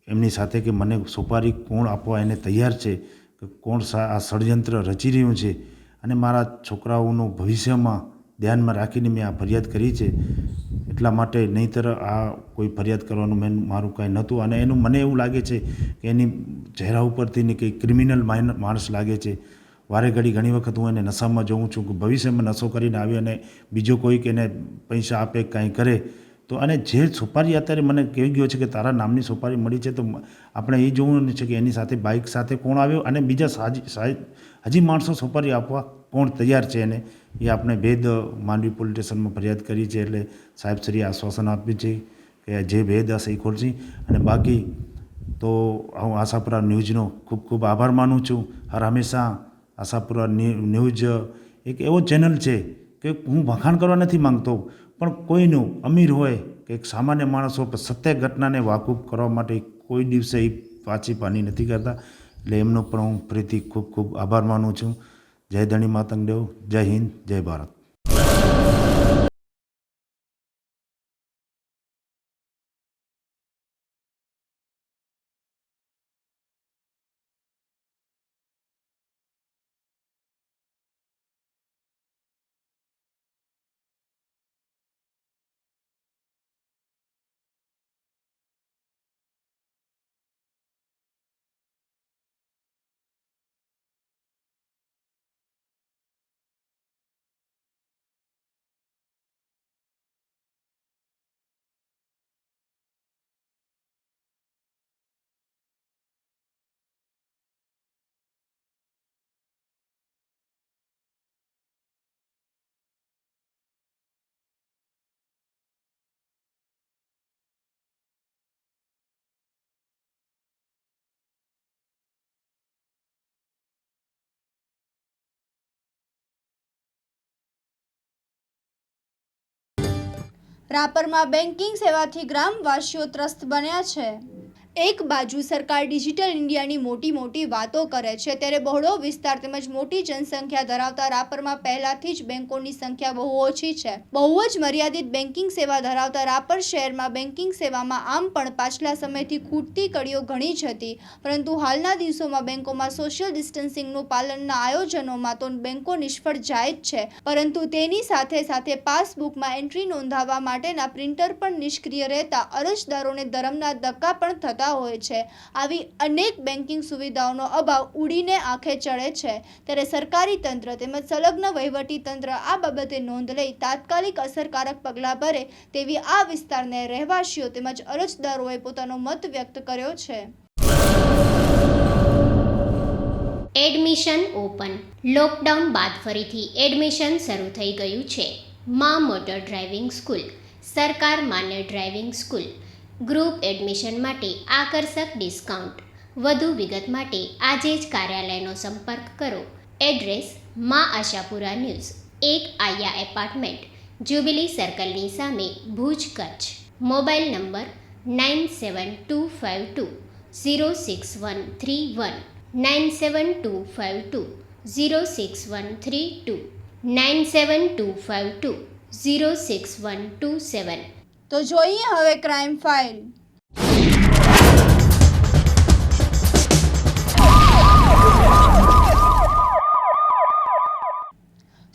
એમની સાથે કે મને સોપારી કોણ આપવા એને તૈયાર છે, કે કોણ આ ષડયંત્ર રચી રહ્યું છે, અને મારા છોકરાઓનું ભવિષ્યમાં ધ્યાનમાં રાખીને મેં આ ફરિયાદ કરી છે. એટલા માટે નહીંતર આ કોઈ ફરિયાદ કરવાનું મારું કાંઈ નહોતું. અને એનું મને એવું લાગે છે કે એની ચહેરા ઉપરથી ને કંઈ ક્રિમિનલ માણસ લાગે છે. વારે ઘડી ઘણી વખત હું એને નશામાં જોઉં છું કે ભવિષ્યમાં નશો કરીને આવી અને બીજો કોઈક એને પૈસા આપે, કાંઈ કરે તો. અને જે સોપારી અત્યારે મને કહી ગયો છે કે તારા નામની સોપારી મળી છે, તો આપણે એ જોવું છે કે એની સાથે બાઇક સાથે કોણ આવ્યો અને બીજા હજી માણસો સોપારી આપવા કોણ તૈયાર છે એને. એ આપણે ભેદ માંડવી પોલીસ સ્ટેશનમાં ફરિયાદ કરી છે. એટલે સાહેબશ્રીએ આશ્વાસન આપ્યું છે કે જે ભેદ હશે એ ખોલશે. અને બાકી તો હું આશાપુરા ન્યૂઝનો ખૂબ ખૂબ આભાર માનું છું. હંમેશા આશાપુરા ન્યૂઝ એક એવો ચેનલ છે કે હું વખાણ કરવા નથી માંગતો, પણ કોઈનું અમીર હોય કે એક સામાન્ય માણસ હોય, સત્ય ઘટનાને વાકુફ કરવા માટે કોઈ દિવસે એ પાછી પાની નથી કરતા. એટલે એમનો પણ હું ફરીથી ખૂબ ખૂબ આભાર માનું છું. જય ધણી માતંગ દેવ, જય હિન્દ, જય ભારત. રાપરમાં બેન્કિંગ સેવાથી ગ્રામવાસીઓ ત્રસ્ત બન્યા છે. એક બાજુ સરકાર ડિજિટલ ઇન્ડિયાની મોટી વાતો કરે છે, ત્યારે બહોળો વિસ્તાર તેમજ મોટી જનસંખ્યા ધરાવતા રાપરમાં પહેલાથી જ બેંકોની સંખ્યા બહુ ઓછી છે. બહુ જ મર્યાદિત બેન્કિંગ સેવા ધરાવતા રાપર શહેરમાં બેન્કિંગ સેવામાં આમ પણ પાછલા સમયથી ખૂટતી કડીઓ ઘણી જ હતી, પરંતુ હાલના દિવસોમાં બેંકોમાં સોશિયલ ડિસ્ટન્સિંગનું પાલનના આયોજનોમાં તો બેંકો નિષ્ફળ જાય જ છે, પરંતુ તેની સાથે પાસબુકમાં એન્ટ્રી નોંધાવવા માટેના પ્રિન્ટર પણ નિષ્ક્રિય રહેતા અરજદારોને ધરમના ધક્કા પણ થતા હોય છે. આવી અનેક બેન્કિંગ સુવિધાઓનો અભાવ ઉડીને આંખે ચડે છે, ત્યારે સરકારી તંત્ર તેમજ સંલગ્ન વહીવટી તંત્ર આ બાબતે નોંધ લઈ તાત્કાલિક અસરકારક પગલાં ભરે તેવી આ વિસ્તારના રહેવાસીઓ તેમજ અરજદારોએ પોતાનો મત વ્યક્ત કર્યો છે. Admission open. લોકડાઉન બાદ ફરીથી એડમિશન શરૂ થઈ ગયું છે. મા મોટર ડ્રાઇવિંગ સ્કૂલ, સરકાર માન્ય ડ્રાઇવિંગ સ્કૂલ. ગ્રુપ એડમિશન માટે આકર્ષક ડિસ્કાઉન્ટ. વધુ વિગત માટે આજે જ કાર્યાલયનો સંપર્ક કરો. એડ્રેસ મા આશાપુરા ન્યૂઝ, 1 આયા એપાર્ટમેન્ટ, જ્યુબિલી સર્કલની સામે, ભુજ, કચ્છ. Mobile number 9725206131, 9725206132, 9725206127. તો જોઈએ હવે ક્રાઇમ ફાઇલ.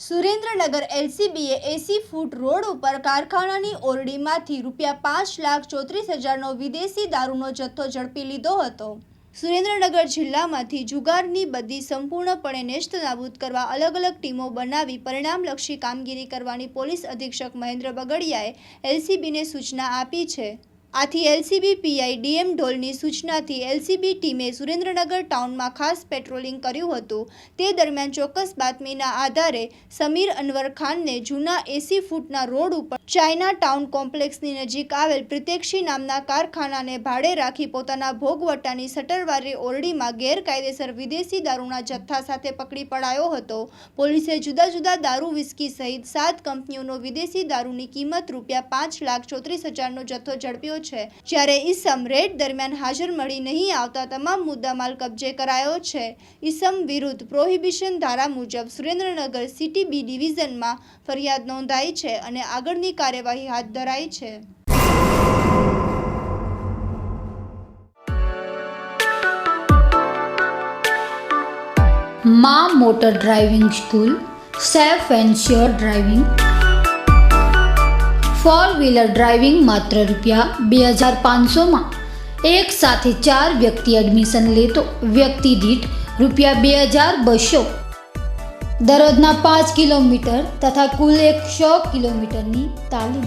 સુરેન્દ્રનગર એલસીબીએ એસી ફૂટ રોડ ઉપર કારખાનાની ઓરડીમાંથી ₹5,34,000નો વિદેશી દારૂનો જથ્થો ઝડપી લીધો હતો. સુરેન્દ્રનગર જિલ્લામાંથી જુગારની બદી સંપૂર્ણપણે નેસ્તનાબૂદ કરવા અલગ અલગ ટીમો બનાવી પરિણામલક્ષી કામગીરી કરવાની પોલીસ અધિક્ષક મહેન્દ્ર બગડિયાએ એલસીબીને સૂચના આપી છે. આથી એલસીબી પીઆઈ ડીએમ ઢોલની સૂચનાથી એલસીબી ટીમે સુરેન્દ્રનગર ટાઉનમાં ખાસ પેટ્રોલિંગ કર્યું હતું. તે દરમિયાન ચોક્કસ બાતમીના આધારે સમીર અનવર ખાનને જૂના 80 ફૂટના રોડ ઉપર ચાઇના ટાઉન કોમ્પ્લેક્સની નજીક આવેલ પ્રિતેક્ષી નામના કારખાનાને ભાડે રાખી પોતાના ભોગવટાની શટરવાળી ઓરડીમાં ગેરકાયદેસર વિદેશી દારૂના જથ્થા સાથે પકડી પડાયો હતો. પોલીસે જુદા જુદા દારૂ, વિસ્કી સહિત 7 કંપનીઓનો વિદેશી દારૂની કિંમત ₹5,34,000નો જથ્થો ઝડપ્યો છે. જ્યારે ઈસમ રેડ દરમિયાન હાજર મળી નહીં આવતા તમામ મુદ્દામાલ કબજે કરાયો છે. ઈસમ વિરુદ્ધ પ્રોહિબિશન ધારા મુજબ સુરેન્દ્રનગર સિટી બી ડિવિઝનમાં ફરિયાદ નોંધાઈ છે અને આગળની કાર્યવાહી હાથ ધરાઈ છે. માં motor driving school, safe and sure driving. 4-વ્હીલર driving માત્ર ₹2,500માં. એક સાથે 4 વ્યક્તિ એડમિશન લેતો વ્યક્તિ દીઠ ₹2,200. દરરોજના 5 કિલોમીટર તથા કુલ 100 કિલોમીટરની તાલીમ.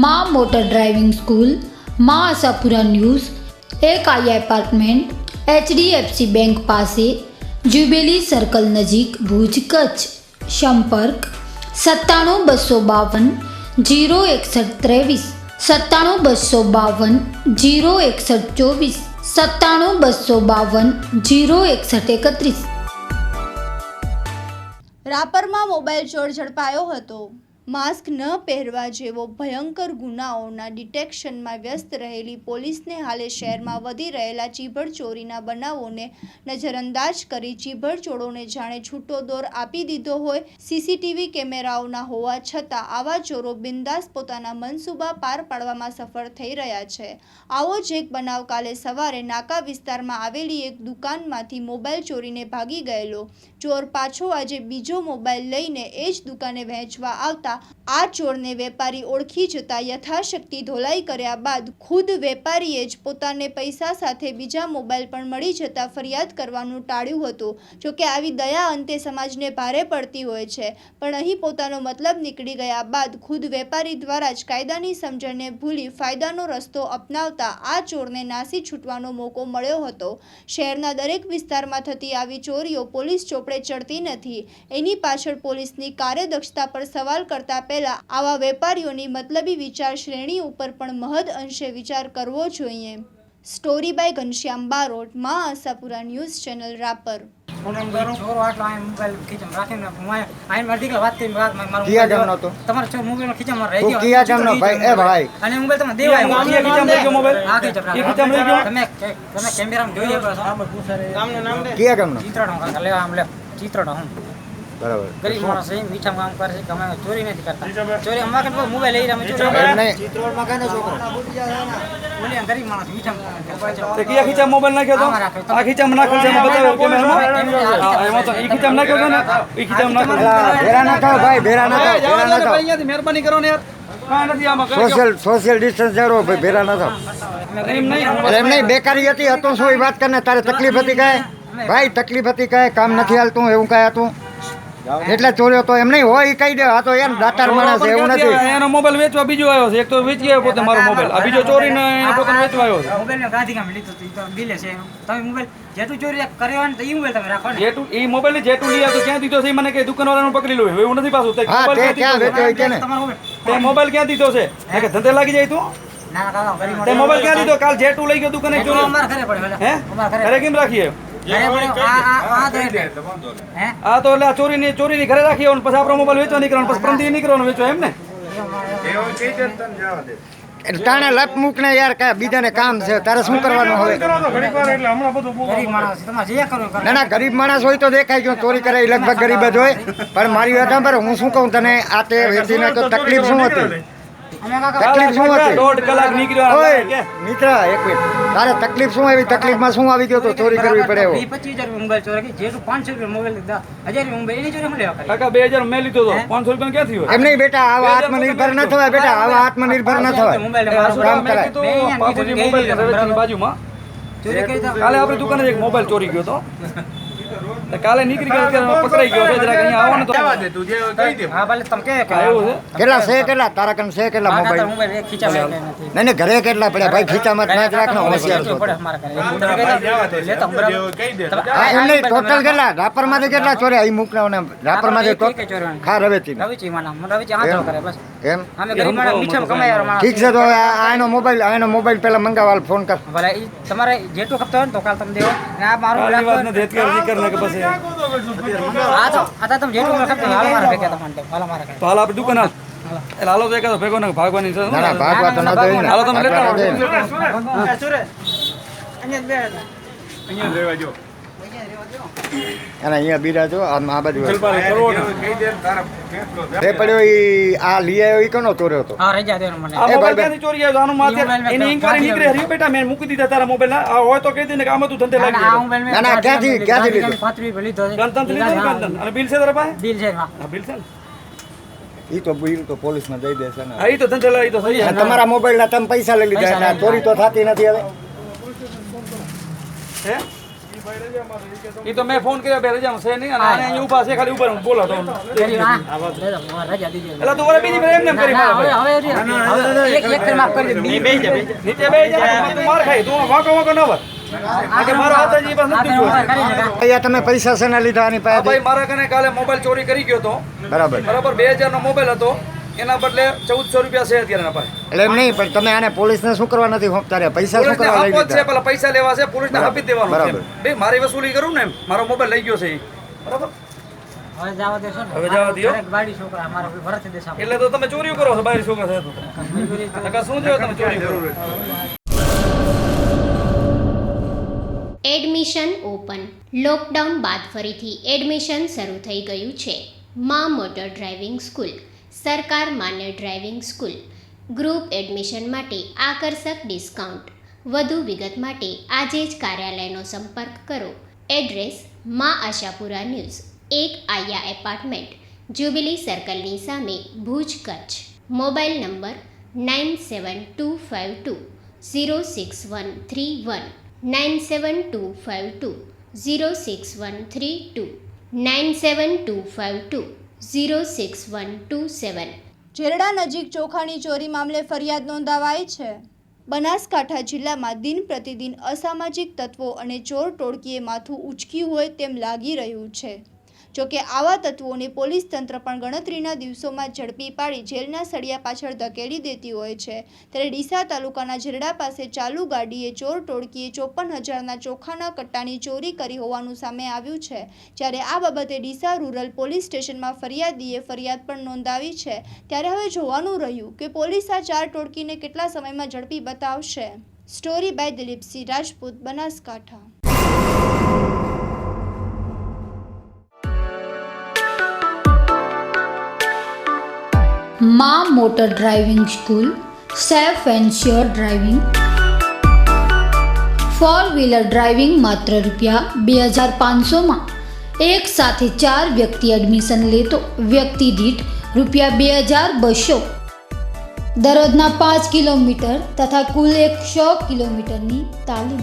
માં motor driving school, Maa Ashapura news, 1 આયા એપાર્ટમેન્ટ, HDFC બેંક પાસે, જ્યુબિલી સર્કલ નજીક, ભુજ, કચ્છ. સંપર્ક 97 252 06123, 97 252 06124, 97 252 06131. રાપરમાં મોબાઈલ ચોર ઝડપાયો હતો. માસ્ક ન પહેરવા જેવો ભયંકર ગુનાઓના ડિટેક્શનમાં વ્યસ્ત રહેલી પોલીસને હાલે શહેરમાં વધી રહેલા ચીભડ ચોરીના બનાવોને નજરઅંદાજ કરી ચીભડ ચોરોને જાણે છૂટો દોર આપી દીધો હોય. સીસીટીવી કેમેરાઓના હોવા છતાં આવા ચોરો બિંદાસ પોતાના મનસૂબા પાર પાડવામાં સફળ થઈ રહ્યા છે. આવો જ એક બનાવ કાલે સવારે નાકા વિસ્તારમાં આવેલી એક દુકાનમાંથી મોબાઈલ ચોરીને ભાગી ગયેલો ચોર પાછો આજે બીજો મોબાઈલ લઈને એ જ દુકાને વહેંચવા આવતા આ ચોરને વેપારી ઓળખી જતા યથાશક્તિ ધોલાઈ કર્યા બાદ ખુદ વેપારીએ જ પોતાને પૈસા સાથે બીજા મોબાઈલ પણ મળી જતા ફરિયાદ કરવાનું ટાળ્યું હતું. જોકે આવી દયા અંતે સમાજને ભારે પડતી હોય છે, પણ અહીં પોતાનો મતલબ નીકળી ગયા બાદ ખુદ વેપારી દ્વારા જ કાયદાની સમજણને ભૂલી ફાયદાનો રસ્તો અપનાવતા આ ચોરને નાસી છૂટવાનો મોકો મળ્યો હતો. શહેરના દરેક વિસ્તારમાં થતી આવી ચોરીઓ પોલીસ ચોપડે ચડતી નથી. એની પાછળ પોલીસની કાર્યદક્ષતા પર સવાલ કરતા પહેલા આવા વેપારીઓની મતલબી વિચાર શ્રેણી ઉપર પણ મહદ અંશે વિચાર કરવો જોઈએ. સ્ટોરી બાય ઘનશ્યામ બારોટ, માં આશાપુરા ન્યૂઝ ચેનલ, રાપર. બરાબર. ગરીબ માણસ છે, મીઠા કામ કરે છે, અમે ચોરી નથી કરતા. ચોરી અમારે કઈ મોબાઈલ લઈ રહ્યા, ચિત્રોડમાં કઈ છોકરો બોલી ગરીબ માણસ મીઠા તે કિયા ખીચા મોબાઈલ નાખ્યો તો આ ખીચામાં નાખ્યો છે, એમાં બતાવ્યો કે એમાં તો ઈ ખીચામાં નાખ્યો છે ને, ઈ ખીચામાં નાખ્યો. ભેરા ના થાવ ભાઈ, ભેરા ના થાવ, ભેરા ના થાવ. અહીંયાથી મહેરબાની કરો ને યાર, કાંઈ નથી આમાં. સોશિયલ ડિસ્ટન્સ જાળવો ભાઈ, ભેરા ના થાવ. એમ નહીં, બેકારી હતી હતું શું એ વાત કરને. તારે તકલીફ હતી કાંઈ ભાઈ, તકલીફ હતી કાંઈ, કામ નથી હાલતું એવું કાંઈ હતું એટલે ચોર્યો તો એમ નહીં હોય, કહી દે. આ તો એમ દાતાર માણસ છે, એવું નથી. એનો મોબાઈલ વેચવા બીજો આવ્યો છે, એક તો વેચી આવ્યો પોતે મારો મોબાઈલ, આ બીજો ચોરીને પોતાને વેચવા આવ્યો છે. મોબાઈલ ને ગાંધીગામ લીધો તો બિલે છે. તમે મોબાઈલ જેટલું ચોરી કર્યો ને તો ઈ મોબાઈલ તમે રાખો ને. જેટલું ઈ મોબાઈલ જેટલું લઈ આવ્યો ક્યાં દીધો છે મને કે દુકાનવાળાનું પકડી લો, એવું નથી પાછું. તે મોબાઈલ ક્યાં દીધો છે, તે મોબાઈલ ક્યાં દીધો છે કે ધંધે લાગી જાય તું. ના કાકા ગરીબ તે મોબાઈલ ક્યાં લીધો? કાલ જેટું લઈ ગયો તું કને ચોરી? અમાર ઘરે પડ્યો હે? ઘરે કેમ રાખીએ? આ તો એટલે ચોરીની ઘરે રાખી આવવાનું, પછી આપણો મોબાઈલ વેચવા નીકળવાનો, પછી પ્રમદી નીકળવાનો વેચવા, એમ ને? તાણે લપ મૂક ને યાર, કાંઈ બીજાને કામ છે, તારે શું કરવાનું હવે? ના ના, ગરીબ માણસ હોય તો દેખાય ગયો, ચોરી કરે એ લગભગ ગરીબ જ હોય. પણ મારી વાત સાંભળ, હું શું કહું તને, આ તે વેચીને તો તકલીફ શું હતી? તકલીફ શું હતી? 1.5 કલાક નીકળ્યો. મિત્ર એક મિનિટ, તારે તકલીફ શું આવી? તકલીફમાં શું આવી ગયો તો ચોરી કરવી પડે એવો? 25,000 મોબાઈલ ચોરી, જેટલું 500 રૂપિયા મોબાઈલ લીધા, 1000 મોબાઈલ એની ચોરી મળ્યા. કાકા 2000 મેં લીધો તો 500 રૂપિયા ક્યાંથી હોય? એમ નહીં બેટા, આવા આત્મનિર્ભર ન થવાય બેટા, આવા આત્મનિર્ભર ન થવાય. કામ કરાય. બાપુજી મોબાઈલ બાજુમાં કાલે આપણી દુકાને એક મોબાઈલ ચોરી ગયો તો, કાલે નીકળી ગયો, પકડાઈ ગયો છે. જરાક અહીંયા આવવાનું તો હા ભલે તમે કે એવું છે. કેટલા છે? કેટલા તારા કન છે? કેટલા મોબાઈલ? નહીં ઘરે કેટલા પડ્યા ભાઈ? ખીચામાં ના જ રાખનો, હોશિયાર છો. એમ નહીં, ટોટલ કેટલા રાપરમાંથી કેટલા ચોર્યા? અહીં મૂકના રાપરમાંથી તો ખા રવેચી એમ ઠીક છે. તો આનો મોબાઈલ પેલા મંગાવવા ફોન કર. તમારે જેટલું ખપતો હોય ને તો કાલ તમે દેવો. આ મારું હાલ આપણે દુકાન હાલો તો એકાદો ભેગો ને ભાગવાની છે. ભાગવા તો ન દે. હાલો તમે લેતા અહીંયા રહેવા જો. અને અહીંયા બિરાજો આ બાજુ એ પડ્યો આ લઈ આવ્યો એ કોનો ચોર્યો હતો? હા રજા દેનો મને. આ મોબાઈલ ક્યાંથી ચોરી આવ્યો? આનું માથે એની ઇન્કવાયરી નીકળે હરી બેટા, મેં મૂકી દીધા તારા મોબાઈલ. આ હોય તો કહી દે ને કે આમાં તું ધંધે લાગી ગયો. ના ના, ક્યાંથી લીધો? 5 રૂપિયા લીધો છે. ગણતંત્ર લીધો ને ગણતંત્ર. અને બિલ છે તારા પાસે? બિલ છે. હા બિલ છે ને. ઈ તો બિલ તો પોલીસમાં દઈ દેશે ને. હા ઈ તો ધંધે લાગી તો સહી. તમારા મોબાઈલના તમે પૈસા લઈ લીધા એટલે ચોરી તો થતી નથી હવે. હે? ઈ તો મેં ફોન કર્યો બે રજામાં છે નહીં, અને અહીંયા ઊભા છે, ખાલી ઊભા બોલો તો રજા દીજે. એટલે તું વરે બીજી એમ નેમ કરી મારે. હવે એક માફ કરી દે. નીચે બેહી જા, તું માર ખાઈ, તું વાંકો ન વર. આગે મારો હાથ જ ઈ બસ નથી જોયો. અહીંયા તમે પૈસા શેના લીધા આની પાસે? ભાઈ મારા કને કાલે મોબાઈલ ચોરી કરી ગયો તો. બરાબર 2000 નો મોબાઈલ હતો, એના બદલે 1400 રૂપિયા છે અત્યારે પાસે. એટલે એમ નહીં, પણ તમે આને પોલીસને શું કરવા નથી સોંપતા? પૈસા શું કરવા લઈ લીધા? પેલા પૈસા લેવા છે, પોલીસને આપી દેવાનું છે. બે મારી વસૂલી કરું ને, મારો મોબાઈલ લઈ ગયો છે ઈ. બરાબર હવે જવા દેશો ને? હવે જવા દયો. બાડી છોકરા અમારા ભરત દેશ. એટલે તો તમે ચોરીઓ કરો છો બારી છોકરા છે તો. નકા શું જોયો તમે ચોરી કરો? Admission open. લોકડાઉન બાદ ફરીથી એડમિશન શરૂ થઈ ગયું છે. મા મોટર ડ્રાઇવિંગ સ્કૂલ સરકાર માન્ય ડ્રાઇવિંગ સ્કૂલ. ગ્રુપ એડમિશન માટે આકર્ષક ડિસ્કાઉન્ટ. વધુ વિગત માટે આજે જ કાર્યાલયનો સંપર્ક કરો. એડ્રેસ મા આશાપુરા ન્યૂઝ, 1 આયા એપાર્ટમેન્ટ, જ્યુબિલી સર્કલની સામે, ભુજ, કચ્છ. Mobile number 9725206131, 9725206132, 9725206127. જેરડા નજીક ચોખાની ચોરી મામલે ફરિયાદ નોંધાવાઈ છે. બનાસકાંઠા જિલ્લામાં દિન પ્રતિદિન અસામાજિક તત્વો અને ચોર ટોળકીએ માથું ઉંચક્યું હોય તેમ લાગી રહ્યું છે. જોકે આવા તત્વોને પોલીસ તંત્ર પણ ગણતરીના દિવસોમાં ઝડપી પાડી જેલના સળિયા પાછળ ધકેલી દેતી હોય છે. ત્યારે ડીસા તાલુકાના જેરડા પાસે ચાલુ ગાડીએ ચોર ટોળકીએ 54,000ના ચોખાના કટ્ટાની ચોરી કરી હોવાનું સામે આવ્યું છે. જ્યારે આ બાબતે ડીસા રૂરલ પોલીસ સ્ટેશનમાં ફરિયાદીએ ફરિયાદ પણ નોંધાવી છે. ત્યારે હવે જોવાનું રહ્યું કે પોલીસ આ ચાર ટોળકીને કેટલા સમયમાં ઝડપી બતાવશે. Story by Dilipsinh Rajput, Banaskantha. Maa motor driving school, safe and sure driving. 4-વ્હીલર driving માત્ર ₹2,500માં એક સાથે 4 વ્યક્તિ એડમિશન લેતો વ્યક્તિ દીઠ ₹2,200. દરરોજના 5 કિલોમીટર તથા કુલ 100 કિલોમીટરની તાલીમ.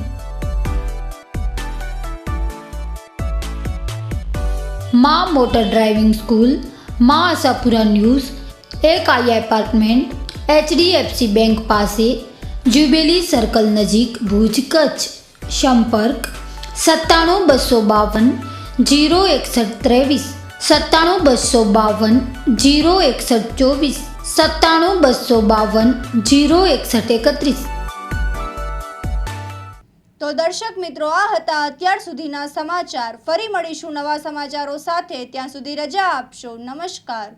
મા મોટર ડ્રાઇવિંગ સ્કૂલ, મા આશાપુરા ન્યૂઝ, 1 આયા એપાર્ટમેન્ટ, HDFC બેંક પાસે, જ્યુબિલી સર્કલ નજીક, ભુજ, કચ્છ. સંપર્ક 97 252 06123, 97 252 06124. 97-252-06131। તો દર્શક મિત્રો, આ હતા અત્યાર સુધીના સમાચાર. ફરી મળીશું નવા સમાચારો સાથે. ત્યાં સુધી રજા આપશો. નમસ્કાર.